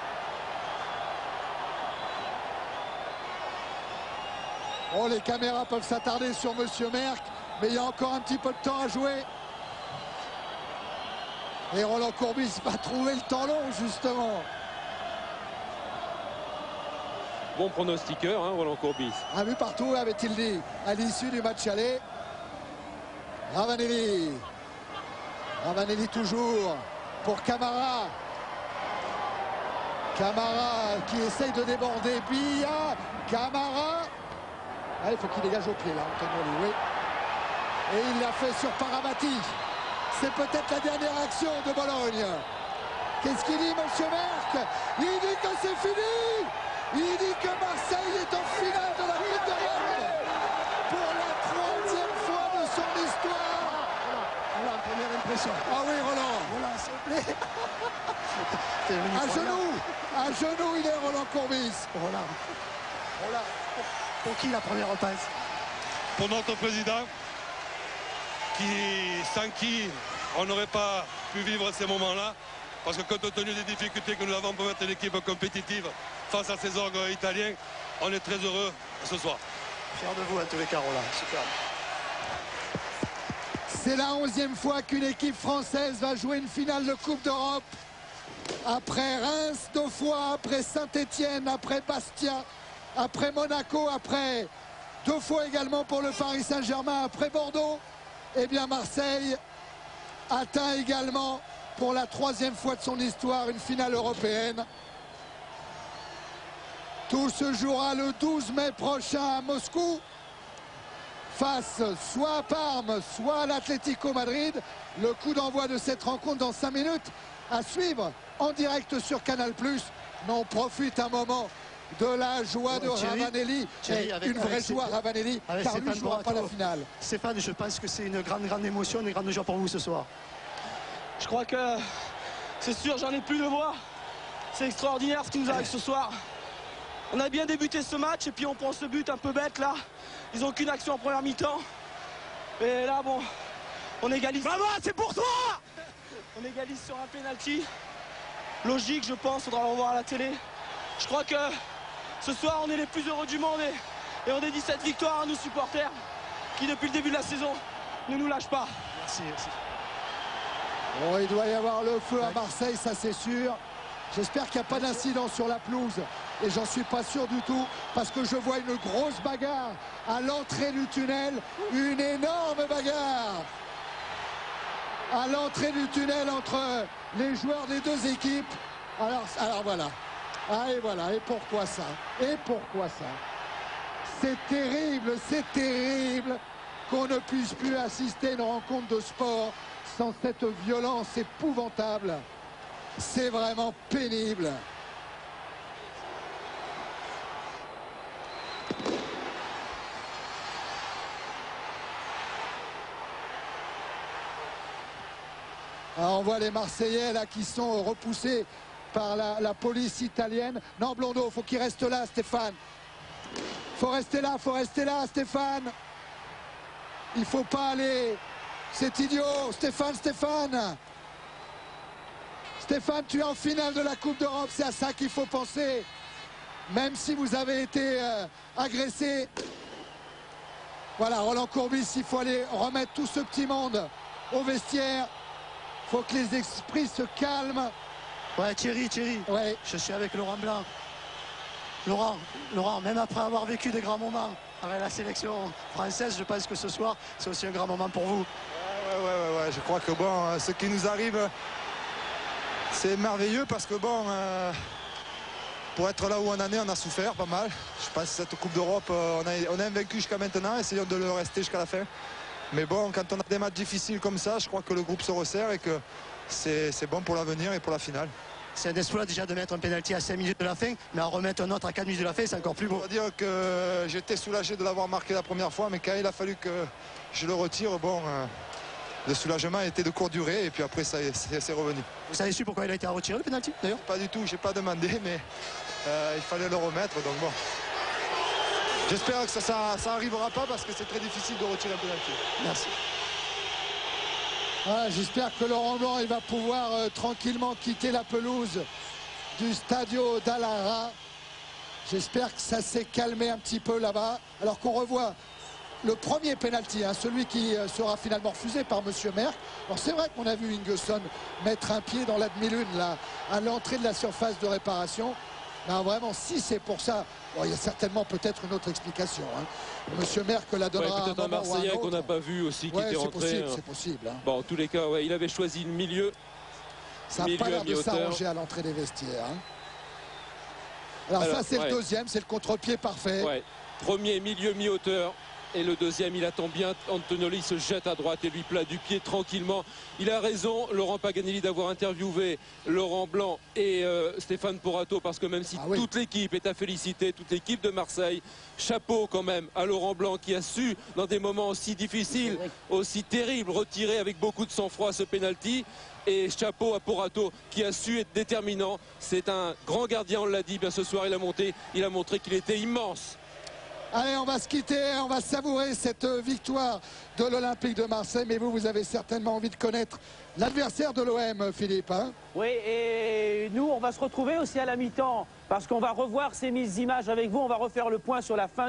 Oh, les caméras peuvent s'attarder sur Monsieur Merck, mais il y a encore un petit peu de temps à jouer. Et Roland Courbis va trouver le temps long, justement. Bon pronostiqueur, hein, Roland Courbis. Un but partout, avait-il dit, à l'issue du match aller. Ravanelli. Ravanelli toujours pour Camara. Camara qui essaye de déborder. Billa. Camara. Ah, il faut qu'il dégage au pied là, Antonioli, oui. Et il l'a fait sur Paramati. C'est peut-être la dernière action de Bologne. Qu'est-ce qu'il dit, Monsieur Merck? Il dit que c'est fini. Il dit que Marseille est en finale de la Coupe d'Europe pour la 3e fois de son histoire. Voilà, première impression. Ah oui, Roland. Voilà, s'il vous plaît. À genoux, il est Roland Courbis. Voilà. Pour qui la première passe? Pour notre président, sans qui on n'aurait pas pu vivre ces moments-là. Parce que compte tenu des difficultés que nous avons pour mettre une équipe compétitive face à ces orgues italiens, on est très heureux ce soir. Fier de vous à tous les cas, Roland. Super. C'est la 11e fois qu'une équipe française va jouer une finale de Coupe d'Europe. Après Reims 2 fois, après Saint-Etienne, après Bastia, après Monaco, après 2 fois également pour le Paris Saint-Germain, après Bordeaux. Eh bien Marseille atteint également pour la 3e fois de son histoire une finale européenne. Tout se jouera le 12 mai prochain à Moscou, face soit à Parme, soit à l'Atlético Madrid. Le coup d'envoi de cette rencontre dans 5 minutes à suivre en direct sur Canal+. Mais on profite un moment de la joie de Ravanelli, une vraie joie Ravanelli, car lui ne jouera pas la finale. Stéphane, je pense que c'est une grande émotion, une grande joie pour vous ce soir. Je crois que c'est sûr, j'en ai plus de voix. C'est extraordinaire ce qui nous arrive ce soir. On a bien débuté ce match et puis on prend ce but un peu bête là. Ils n'ont qu'une action en première mi-temps. Et là, bon, on égalise. Maman, c'est pour toi! On égalise sur un penalty. Logique, je pense, faudra le revoir à la télé. Je crois que ce soir, on est les plus heureux du monde et on dédie cette victoire à nos supporters qui, depuis le début de la saison, ne nous lâchent pas. Merci, merci. Bon, il doit y avoir le feu à Marseille, ça c'est sûr. J'espère qu'il n'y a pas d'incident sur la pelouse. Et j'en suis pas sûr du tout, parce que je vois une grosse bagarre à l'entrée du tunnel. Une énorme bagarre à l'entrée du tunnel entre les joueurs des deux équipes. Alors voilà. Ah, et voilà. Et pourquoi ça? Et pourquoi ça? C'est terrible qu'on ne puisse plus assister à une rencontre de sport sans cette violence épouvantable. C'est vraiment pénible. Alors on voit les Marseillais là qui sont repoussés par la police italienne. Non, Blondeau, faut qu'il reste là, Stéphane. Faut rester là, Stéphane. Il faut pas aller. C'est idiot, Stéphane. Stéphane, tu es en finale de la Coupe d'Europe, c'est à ça qu'il faut penser. Même si vous avez été agressé. Voilà, Roland Courbis, il faut aller remettre tout ce petit monde au vestiaire. Il faut que les esprits se calment. Ouais, Thierry, ouais. Je suis avec Laurent Blanc. Laurent, même après avoir vécu des grands moments avec la sélection française, je pense que ce soir, c'est aussi un grand moment pour vous. Ouais, je crois que bon, ce qui nous arrive, c'est merveilleux parce que bon, pour être là où on en est, on a souffert pas mal. Je pense que cette Coupe d'Europe, on est invaincu jusqu'à maintenant, essayons de le rester jusqu'à la fin. Mais bon, quand on a des matchs difficiles comme ça, je crois que le groupe se resserre et que c'est bon pour l'avenir et pour la finale. C'est un exploit déjà de mettre un pénalty à 5 minutes de la fin, mais en remettre un autre à 4 minutes de la fin, c'est encore plus beau. Je dois dire que j'étais soulagé de l'avoir marqué la première fois, mais quand il a fallu que je le retire, bon, le soulagement était de courte durée et puis après c'est revenu. Vous avez su pourquoi il a été retiré le pénalty d'ailleurs? Pas du tout, j'ai pas demandé, mais il fallait le remettre, donc bon. J'espère que ça arrivera pas parce que c'est très difficile de retirer un pénalty. Merci. Voilà, j'espère que Laurent Blanc il va pouvoir tranquillement quitter la pelouse du Stadio d'Alara. J'espère que ça s'est calmé un petit peu là-bas. Alors qu'on revoit le premier pénalty, hein, celui qui sera finalement refusé par Monsieur Merck. Alors c'est vrai qu'on a vu Ingesson mettre un pied dans la demi-lune là, à l'entrée de la surface de réparation. Non, vraiment, si c'est pour ça, bon, il y a certainement peut-être une autre explication. Hein. Monsieur Merck la donnera peut-être un Marseillais qu'on n'a pas vu aussi qui était rentré. C'est possible. Hein. Bon, en tous les cas, ouais, il avait choisi le milieu. Ça n'a pas l'air de s'arranger à l'entrée des vestiaires. Hein. Alors ça, c'est le deuxième, c'est le contre-pied parfait. Ouais. Premier, milieu, mi-hauteur. Et le deuxième, il attend bien. Antonelli se jette à droite et lui plat du pied tranquillement. Il a raison, Laurent Paganelli, d'avoir interviewé Laurent Blanc et Stéphane Porato, parce que même si toute l'équipe est à féliciter, toute l'équipe de Marseille, chapeau quand même à Laurent Blanc qui a su, dans des moments aussi difficiles, aussi terribles, retirer avec beaucoup de sang-froid ce pénalty. Et chapeau à Porato qui a su être déterminant. C'est un grand gardien, on l'a dit, bien ce soir il a montré qu'il était immense. Allez, on va se quitter, on va savourer cette victoire de l'Olympique de Marseille. Mais vous avez certainement envie de connaître l'adversaire de l'OM, Philippe. Hein? Oui, et nous, on va se retrouver aussi à la mi-temps parce qu'on va revoir ces mises images avec vous. On va refaire le point sur la fin.